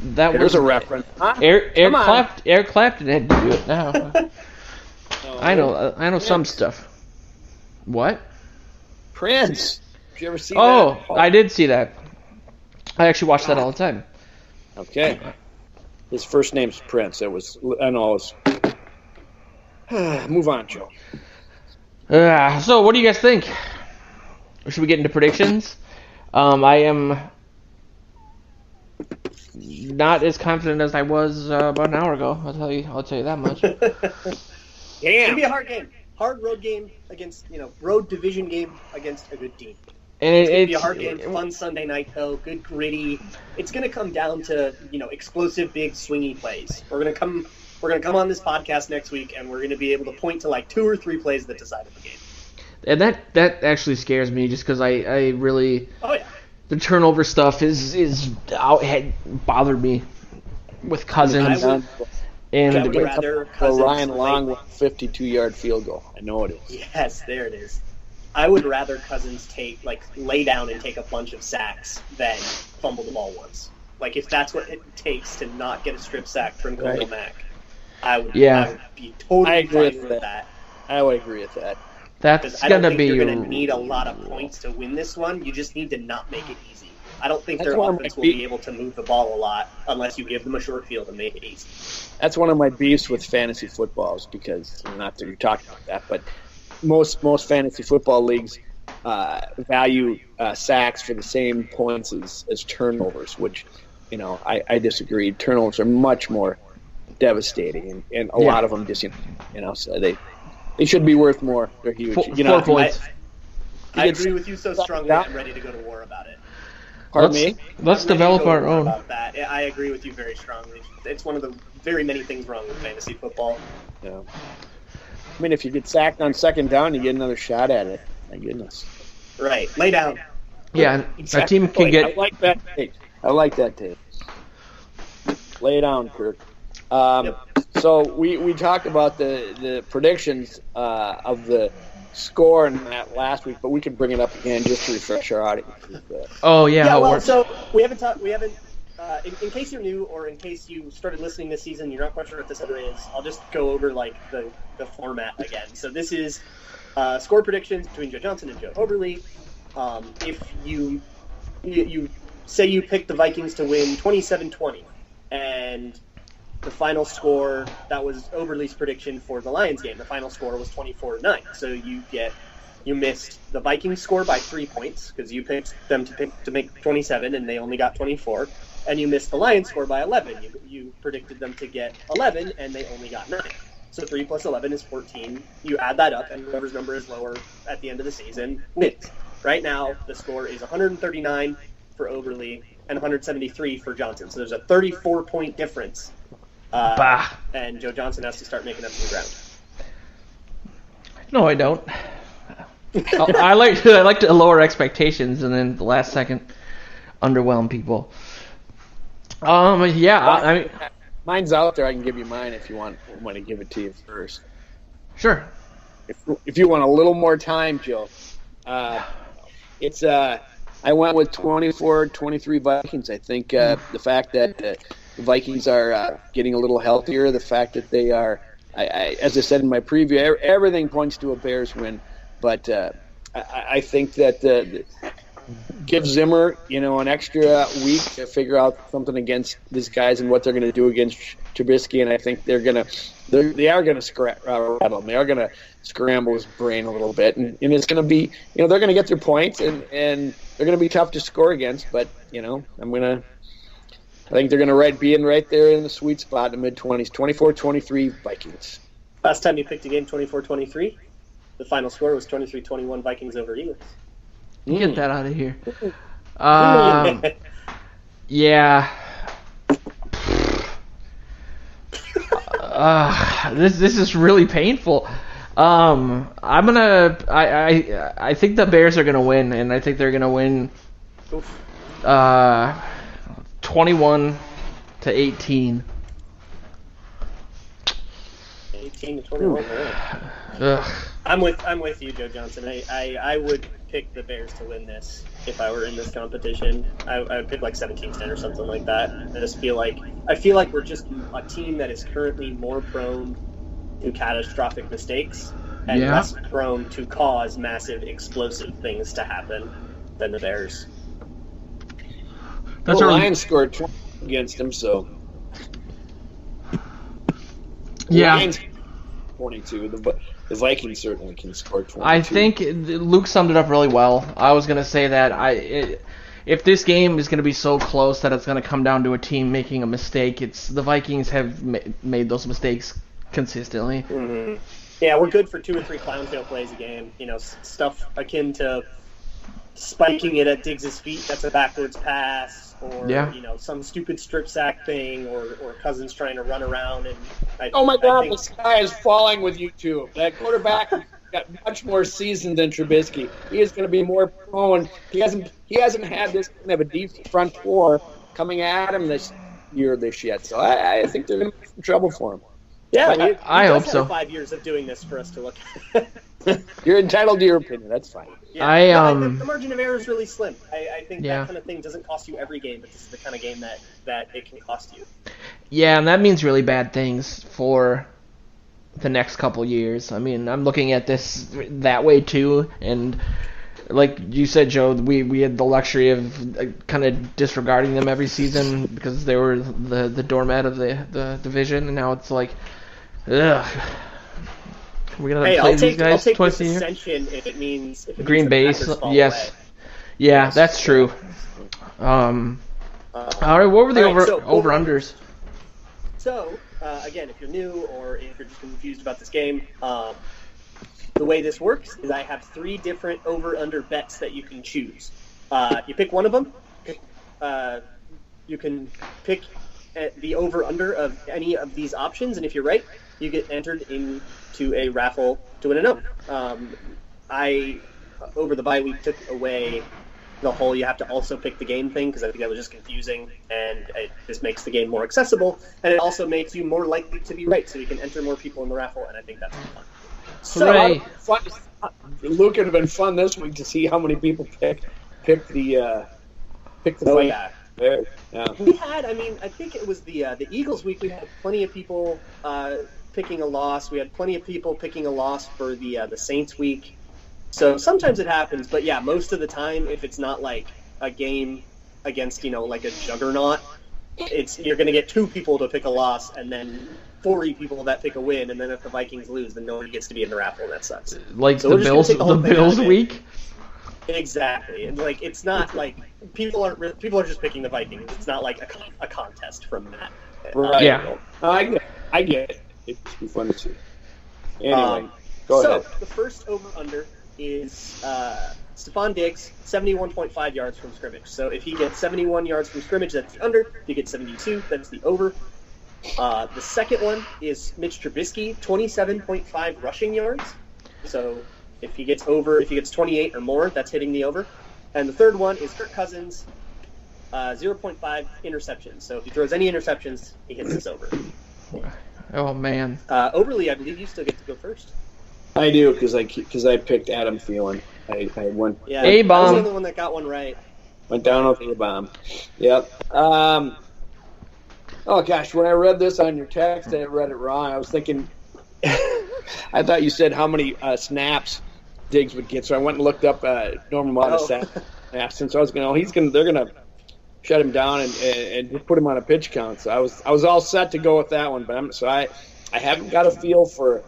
[SPEAKER 1] There's
[SPEAKER 2] a reference. Huh?
[SPEAKER 1] Eric Clapton had to do it now. I know some stuff. What?
[SPEAKER 2] Prince. Did you ever see that?
[SPEAKER 1] Oh, I did see that. I actually watch that all the time.
[SPEAKER 2] Okay. His first name's Prince. Move on, Joe.
[SPEAKER 1] So, what do you guys think? Should we get into predictions? I am not as confident as I was about an hour ago. I'll tell you that much.
[SPEAKER 3] Damn. It's gonna be a hard game. Hard road game against road division game against a good team.
[SPEAKER 1] And
[SPEAKER 3] it's gonna be a hard game. Fun Sunday night though. Good gritty. It's gonna come down to explosive, big, swingy plays. We're gonna come We're going to come on this podcast next week, and we're going to be able to point to like 2 or 3 plays that decided the game.
[SPEAKER 1] And that actually scares me, just because I really the turnover stuff had bothered me with Cousins.
[SPEAKER 3] I would rather Cousins
[SPEAKER 2] Ryan Long with a 52-yard field goal. I know it is.
[SPEAKER 3] Yes, there it is. I would rather Cousins lay down and take a bunch of sacks than fumble the ball once. Like, if that's what it takes to not get a strip sack from Khalil Mack, I would be totally fine with that.
[SPEAKER 2] I would agree with that.
[SPEAKER 1] That's
[SPEAKER 3] I don't
[SPEAKER 1] gonna
[SPEAKER 3] think
[SPEAKER 1] be.
[SPEAKER 3] you're going to need a lot of points to win this one. You just need to not make it easy. I don't think their offense will be able to move the ball a lot unless you give them a short field and make it easy.
[SPEAKER 2] That's one of my beefs with fantasy footballs, because not that you're talking about that, but most fantasy football leagues value sacks for the same points as turnovers, which, I disagree. Turnovers are much more devastating, and a lot of them just, so they should be worth more. They're huge.
[SPEAKER 1] 4 points.
[SPEAKER 3] I agree with you so strongly. I'm ready to go to war about it.
[SPEAKER 2] Pardon me?
[SPEAKER 1] Let's develop our own.
[SPEAKER 3] About that. I agree with you very strongly. It's one of the very many things wrong with fantasy football.
[SPEAKER 2] Yeah. I mean, if you get sacked on second down, you get another shot at it. My goodness.
[SPEAKER 3] Right. Lay down.
[SPEAKER 1] Yeah,
[SPEAKER 2] exactly.
[SPEAKER 1] A team can get.
[SPEAKER 2] I like that take. Lay down, Kirk. So we talked about the predictions of the score in that last week, but we can bring it up again just to refresh our audience.
[SPEAKER 1] Oh yeah.
[SPEAKER 3] Well, so we haven't. In case you're new, or in case you started listening this season, you're not quite sure what this other is. I'll just go over the format again. So this is score predictions between Joe Johnson and Joe Oberle. If you say you pick the Vikings to win 27-20, and the final score, that was Oberle's prediction for the Lions game. The final score was 24-9. So you missed the Vikings score by 3 points because you picked them to make 27 and they only got 24. And you missed the Lions score by 11. You predicted them to get 11 and they only got 9. So 3 plus 11 is 14. You add that up, and whoever's number is lower at the end of the season wins. Right now, the score is 139 for Oberle and 173 for Johnson. So there's a 34-point difference. And Joe Johnson has to start making up some ground.
[SPEAKER 1] No, I don't. I like to lower expectations and then the last second underwhelm people. I mean,
[SPEAKER 2] mine's out there. I can give you mine if you want to give it to you first.
[SPEAKER 1] Sure.
[SPEAKER 2] If you want a little more time, Joe, it's I went with 24-23 Vikings. I think the fact that the Vikings are getting a little healthier, the fact that they are, as I said in my preview, everything points to a Bears win. But I think that give Zimmer, an extra week to figure out something against these guys and what they're going to do against Trubisky, and I think they are going to rattle him. They are going to scramble his brain a little bit, and it's going to be, they're going to get their points, and they're going to be tough to score against. But I think they're going to be in right there in the sweet spot in the mid-20s. 24-23 Vikings.
[SPEAKER 3] Last time you picked a game 24-23, the final score was 23-21 Vikings over Eagles.
[SPEAKER 1] Get that out of here. Yeah. This is really painful. I think the Bears are gonna win, and I think they're gonna win 21-18.
[SPEAKER 3] 18-21. I'm with you, Joe Johnson. I would pick the Bears to win this if I were in this competition. I would pick like 17-10 or something like that. I feel like we're just a team that is currently more prone to catastrophic mistakes and less prone to cause massive explosive things to happen than the Bears.
[SPEAKER 2] The Lions scored 20 against them, so Lions 22. The Vikings certainly can score 22.
[SPEAKER 1] I think Luke summed it up really well. I was going to say that if this game is going to be so close that it's going to come down to a team making a mistake, the Vikings have made those mistakes consistently.
[SPEAKER 3] Mm-hmm. Yeah, we're good for 2 or 3 clowntail plays a game. Stuff akin to spiking it at Diggs' feet. That's a backwards pass. or
[SPEAKER 1] Yeah.
[SPEAKER 3] some stupid strip sack thing, or Cousins trying to run around. And
[SPEAKER 2] Oh my
[SPEAKER 3] I
[SPEAKER 2] God,
[SPEAKER 3] think,
[SPEAKER 2] the sky is falling with you two. That quarterback got much more seasoned than Trubisky. He is going to be more prone. He hasn't had this kind of a deep front four coming at him this yet. So I think they're going to be in trouble for him.
[SPEAKER 3] yeah,
[SPEAKER 2] But
[SPEAKER 1] I hope so.
[SPEAKER 3] 5 years of doing this for us to look at.
[SPEAKER 2] You're entitled to your opinion. That's fine.
[SPEAKER 3] Yeah, the margin of error is really slim. I think
[SPEAKER 1] Yeah.
[SPEAKER 3] that kind of thing doesn't cost you every game, but this is the kind of game that it can cost you.
[SPEAKER 1] Yeah, and that means really bad things for the next couple years. I mean, I'm looking at this that way too, and like you said, Joe, we had the luxury of kind of disregarding them every season because they were the doormat of the division, and now it's like, ugh. We're gonna play these guys
[SPEAKER 3] I'll take
[SPEAKER 1] twice
[SPEAKER 3] this
[SPEAKER 1] a year.
[SPEAKER 3] ascension if it means
[SPEAKER 1] Green
[SPEAKER 3] the
[SPEAKER 1] Bay,
[SPEAKER 3] Packers fall
[SPEAKER 1] yes,
[SPEAKER 3] away.
[SPEAKER 1] yeah, that's true. All right, what were the
[SPEAKER 3] all right, so
[SPEAKER 1] over unders?
[SPEAKER 3] So, again, if you're new or if you're just confused about this game, the way this works is I have 3 different over-under bets that you can choose. You pick one of them. You can pick the over-under of any of these options, and if you're right, you get entered into a raffle to win a note. I, over the bye week, took away the whole you have to also pick the game thing because I think that was just confusing, and it just makes the game more accessible, and it also makes you more likely to be right, so you can enter more people in the raffle, and I think that's fun.
[SPEAKER 1] Hooray.
[SPEAKER 2] Luke, it would have been fun this week to see how many people picked the fight.
[SPEAKER 3] Yeah.
[SPEAKER 2] There. Yeah.
[SPEAKER 3] We had, I think it was the Eagles week. We had plenty of people picking a loss. We had plenty of people picking a loss for the Saints week. So sometimes it happens, but yeah, most of the time, if it's not like a game against like a juggernaut, you're going to get 2 people to pick a loss, and then 40 people that pick a win, and then if the Vikings lose, then nobody gets to be in the raffle, and that sucks.
[SPEAKER 1] Like
[SPEAKER 3] So
[SPEAKER 1] the
[SPEAKER 3] we're just gonna
[SPEAKER 1] Bills,
[SPEAKER 3] take the whole
[SPEAKER 1] the
[SPEAKER 3] thing out
[SPEAKER 1] Bills
[SPEAKER 3] of it.
[SPEAKER 1] week.
[SPEAKER 3] Exactly, and it's not like people are just picking the Vikings. It's not like a contest from that.
[SPEAKER 2] Right.
[SPEAKER 1] Yeah.
[SPEAKER 2] I get it. It'd just be fun to see. Anyway, go
[SPEAKER 3] so
[SPEAKER 2] ahead.
[SPEAKER 3] the first over/under is Stephon Diggs, 71.5 yards from scrimmage. So if he gets 71 yards from scrimmage, that's the under. If he gets 72, that's the over. The second one is Mitch Trubisky, 27.5 rushing yards. So if he gets 28 or more, that's hitting the over. And the third one is Kirk Cousins, 0.5 interceptions. So if he throws any interceptions, he hits this over.
[SPEAKER 1] Oh man.
[SPEAKER 3] Overly, I believe you still get to go first.
[SPEAKER 2] I do because I picked Adam Thielen. I went
[SPEAKER 3] Yeah,
[SPEAKER 1] A-bomb.
[SPEAKER 3] I was the only one that got one right.
[SPEAKER 2] down with A-bomb. Yep. Oh gosh, when I read this on your text, I read it wrong. I was thinking, I thought you said how many snaps Diggs would get, so I went and looked up normal amount of snaps. And so I was going, they're gonna shut him down and just put him on a pitch count. So I was all set to go with that one, but I haven't got a feel for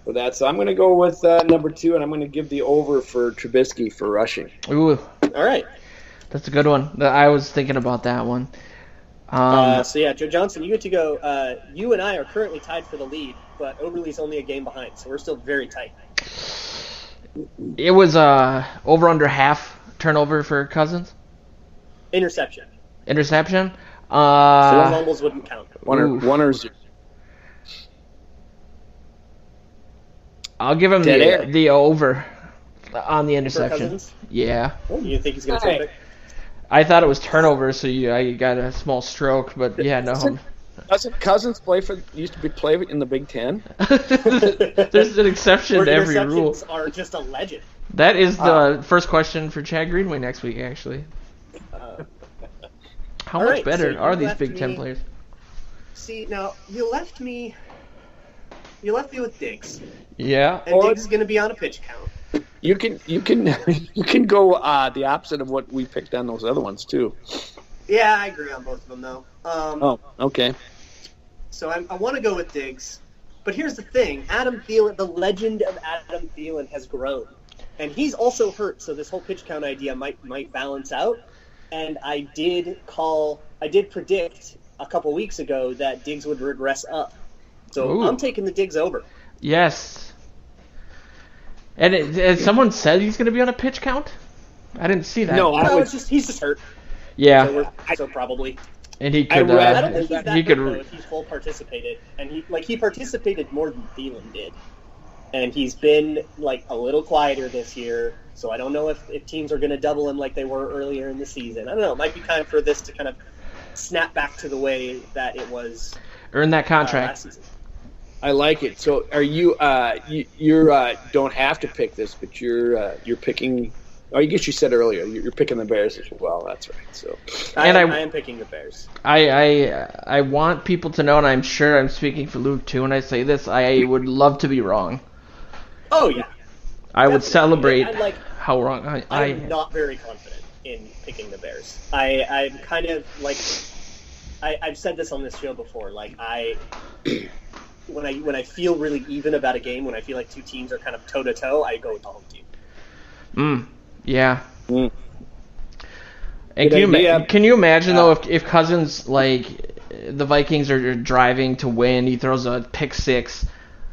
[SPEAKER 2] that. So I'm going to go with number 2, and I'm going to give the over for Trubisky for rushing.
[SPEAKER 1] Ooh,
[SPEAKER 3] All right.
[SPEAKER 1] that's a good one. I was thinking about that one.
[SPEAKER 3] So yeah, Joe Johnson, you get to go. You and I are currently tied for the lead, but Overly's only a game behind, so we're still very tight.
[SPEAKER 1] It was over under half turnover for Cousins.
[SPEAKER 3] Interception.
[SPEAKER 1] Interception.
[SPEAKER 3] 4 fumbles wouldn't count.
[SPEAKER 2] One or 0.
[SPEAKER 1] I'll give him
[SPEAKER 2] Dead air.
[SPEAKER 1] the over on the
[SPEAKER 3] For
[SPEAKER 1] interception.
[SPEAKER 3] Cousins?
[SPEAKER 1] Yeah.
[SPEAKER 3] You think he's going to
[SPEAKER 2] Hey.
[SPEAKER 3] take it?
[SPEAKER 1] I thought it was turnover, so I got a small stroke, but yeah, no.
[SPEAKER 2] Doesn't Cousins used to play in the Big Ten?
[SPEAKER 1] There's an exception
[SPEAKER 3] Where
[SPEAKER 1] to every
[SPEAKER 3] interceptions
[SPEAKER 1] rule.
[SPEAKER 3] are just a legend.
[SPEAKER 1] That is the first question for Chad Greenway next week, actually. How
[SPEAKER 3] all
[SPEAKER 1] much
[SPEAKER 3] right,
[SPEAKER 1] better
[SPEAKER 3] so
[SPEAKER 1] are
[SPEAKER 3] you
[SPEAKER 1] these
[SPEAKER 3] left
[SPEAKER 1] Big Ten
[SPEAKER 3] me-
[SPEAKER 1] players?
[SPEAKER 3] See, now, you left me with Diggs,
[SPEAKER 1] Yeah.
[SPEAKER 3] and Diggs is going to be on a pitch count.
[SPEAKER 2] You can you can go the opposite of what we picked on those other ones too.
[SPEAKER 3] Yeah, I agree on both of them, though.
[SPEAKER 2] Oh, okay.
[SPEAKER 3] So I want to go with Diggs. But here's the thing. Adam Thielen, the legend of Adam Thielen has grown. And he's also hurt, so this whole pitch count idea might balance out. And I did predict a couple weeks ago that Diggs would regress up. So
[SPEAKER 1] Ooh.
[SPEAKER 3] I'm taking the Diggs over.
[SPEAKER 1] Yes. And someone said he's going to be on a pitch count? I didn't see that.
[SPEAKER 2] No,
[SPEAKER 3] No, he's just hurt.
[SPEAKER 1] Yeah.
[SPEAKER 3] So probably.
[SPEAKER 1] And he
[SPEAKER 2] I
[SPEAKER 1] could.
[SPEAKER 2] read-
[SPEAKER 3] I don't think he's that
[SPEAKER 1] he
[SPEAKER 3] good,
[SPEAKER 1] could.
[SPEAKER 3] though, if he's full participated, and he participated more than Thielen did, and he's been like a little quieter this year. So I don't know if teams are going to double him like they were earlier in the season. I don't know. It might be time for this to kind of snap back to the way that it was.
[SPEAKER 1] Earn that contract.
[SPEAKER 3] Last season.
[SPEAKER 2] I like it. So are you? You don't have to pick this, but you're picking. Oh, I guess you said earlier you're picking the Bears as well. That's right. So,
[SPEAKER 3] I
[SPEAKER 1] And
[SPEAKER 3] am picking the Bears.
[SPEAKER 1] I want people to know, and I'm sure I'm speaking for Luke too when I say this. I would love to be wrong.
[SPEAKER 3] Oh yeah.
[SPEAKER 1] I would
[SPEAKER 3] Definitely.
[SPEAKER 1] celebrate
[SPEAKER 3] I like.
[SPEAKER 1] how wrong
[SPEAKER 3] I'm not very confident in picking the Bears. I'm kind of like. I've said this on this show before. Like when I feel really even about a game, when I feel like two teams are kind of toe to toe, I go with the home team.
[SPEAKER 1] Yeah.
[SPEAKER 2] Mm.
[SPEAKER 1] And
[SPEAKER 2] Good
[SPEAKER 1] can you imagine though if Cousins, like, the Vikings are driving to win, he throws a pick six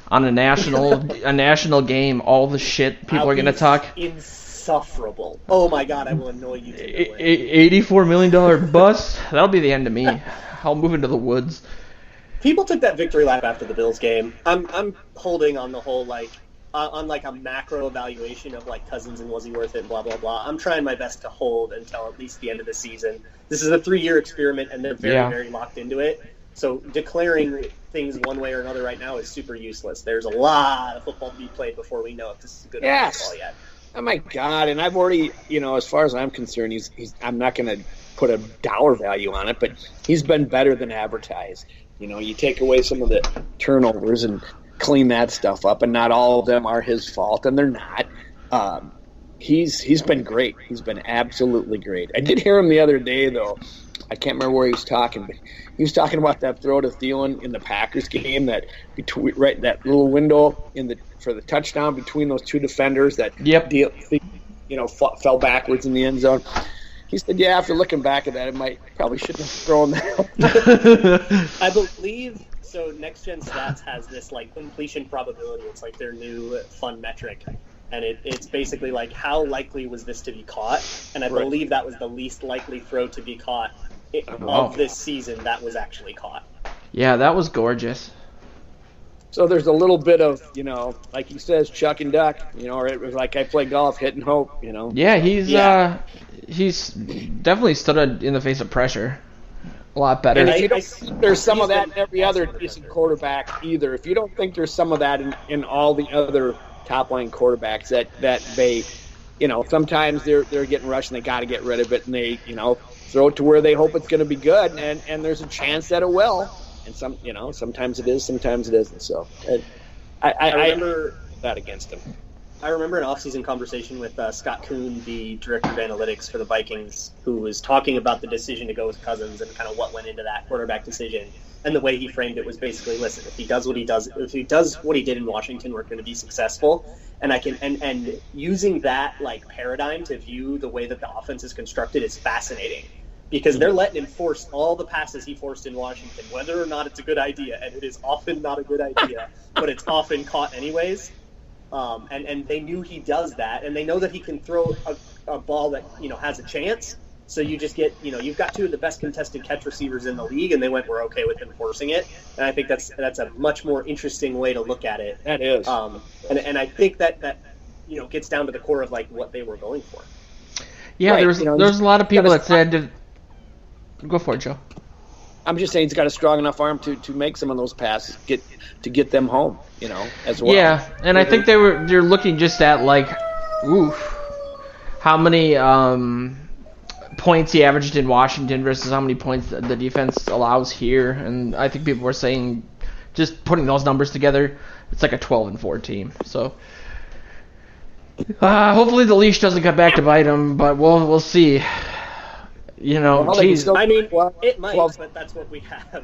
[SPEAKER 1] on a national game, all the shit people are gonna talk.
[SPEAKER 3] Insufferable. Oh my god, I will annoy you.
[SPEAKER 1] $84 million bust. That'll be the end of me. I'll move into the woods.
[SPEAKER 3] People took that victory lap after the Bills game. I'm holding on the whole on like a macro evaluation of like Cousins and was he worth it, blah blah blah. I'm trying my best to hold until at least the end of the season. This is a 3-year experiment, and they're very locked into it. So declaring things one way or another right now is super useless. There's a lot of football to be played before we know if this is good football yet.
[SPEAKER 2] Oh my God! And I've already, as far as I'm concerned, he's. I'm not going to put a dollar value on it, but he's been better than advertised. You take away some of the turnovers and clean that stuff up, and not all of them are his fault, and they're not. He's been great. He's been absolutely great. I did hear him the other day, though. I can't remember where he was talking, but he was talking about that throw to Thielen in the Packers game, that little window for the touchdown between those two defenders that fell backwards in the end zone. He said, "Yeah, after looking back at that, probably shouldn't have thrown that."
[SPEAKER 3] I believe so. Next Gen Stats has this like completion probability. It's like their new fun metric, and it's basically like how likely was this to be caught? And I believe that was the least likely throw to be caught of this season that was actually caught.
[SPEAKER 1] Yeah, that was gorgeous.
[SPEAKER 2] So there's a little bit of, like he says, chuck and duck, or it was like I play golf, hit and hope,
[SPEAKER 1] Yeah, he's definitely stood in the face of pressure a lot better.
[SPEAKER 2] And if you don't think there's some of that in every other decent quarterback either. If you don't think there's some of that in all the other top-line quarterbacks that they, sometimes they're getting rushed and they got to get rid of it, and they, throw it to where they hope it's going to be good, and there's a chance that it will. And sometimes it is, sometimes it isn't. So I remember that against him.
[SPEAKER 3] I remember an off-season conversation with Scott Kuhn, the director of analytics for the Vikings, who was talking about the decision to go with Cousins and kind of what went into that quarterback decision. And the way he framed it was basically, listen, if he does what he did in Washington, we're going to be successful. And and using that like paradigm to view the way that the offense is constructed is fascinating. Because they're letting him force all the passes he forced in Washington, whether or not it's a good idea, and it is often not a good idea, but it's often caught anyways. And they knew he does that, and they know that he can throw a ball that has a chance. So you just get you've got two of the best contested catch receivers in the league, and they we're okay with him forcing it. And I think that's a much more interesting way to look at it.
[SPEAKER 2] That is.
[SPEAKER 3] And I think that gets down to the core of like what they were going for.
[SPEAKER 1] Yeah,
[SPEAKER 2] Right.
[SPEAKER 1] there's a lot of people that said. Go for it, Joe.
[SPEAKER 2] I'm just saying he's got a strong enough arm to make some of those passes, get them home, as well.
[SPEAKER 1] Yeah, and I think they're looking just at like, how many points he averaged in Washington versus how many points the defense allows here, and I think people were saying, just putting those numbers together, it's like a 12-4 team. So hopefully the leash doesn't come back to bite him, but we'll see. Geez.
[SPEAKER 3] I mean, it might, but that's what we have,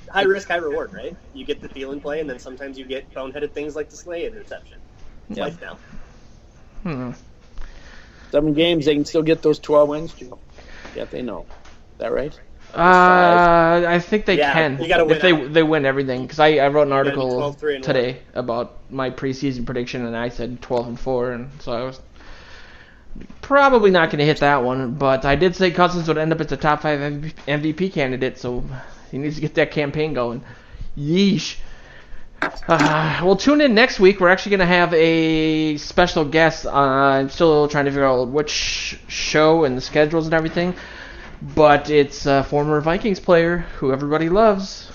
[SPEAKER 3] High risk, high reward, right? You get the Thielen play, and then sometimes you get boneheaded things like the Slay interception. It's life now.
[SPEAKER 2] 7 games, they can still get those 12 wins, Joe. Yeah, they know. Is that right?
[SPEAKER 1] I think they can.
[SPEAKER 3] You gotta win
[SPEAKER 1] if they win everything. Because I wrote an
[SPEAKER 3] You gotta be
[SPEAKER 1] article
[SPEAKER 3] 12-3-1.
[SPEAKER 1] today about my preseason prediction, and I said 12-4, and so I was probably not going to hit that one, but I did say Cousins would end up as a top 5 MVP candidate, so he needs to get that campaign going. Yeesh. We'll tune in next week. We're actually going to have a special guest. I'm still trying to figure out which show and the schedules and everything, but it's a former Vikings player who everybody loves.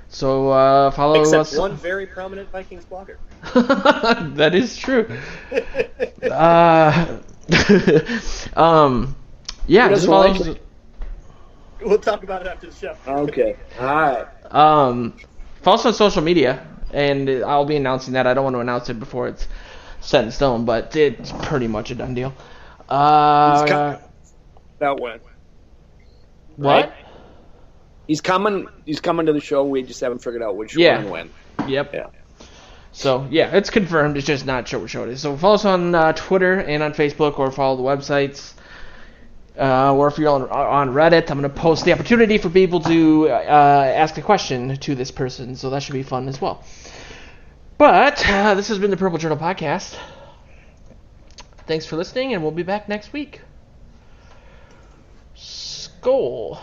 [SPEAKER 1] So follow us.
[SPEAKER 3] Except one very prominent Vikings blogger.
[SPEAKER 1] That is true. Yeah, just follow us.
[SPEAKER 3] We'll talk about it after the show.
[SPEAKER 2] Okay. All right.
[SPEAKER 1] Follow us on social media, and I'll be announcing that. I don't want to announce it before it's set in stone, but it's pretty much a done deal.
[SPEAKER 2] That when?
[SPEAKER 1] What?
[SPEAKER 2] He's coming to the show. We just haven't figured out which one and when.
[SPEAKER 1] Yep.
[SPEAKER 2] Yeah.
[SPEAKER 1] So, yeah, it's confirmed. It's just not sure what show it is. So follow us on Twitter and on Facebook, or follow the websites. Or if you're on Reddit, I'm going to post the opportunity for people to ask a question to this person, so that should be fun as well. But this has been the Purple Journal Podcast. Thanks for listening, and we'll be back next week. Skol.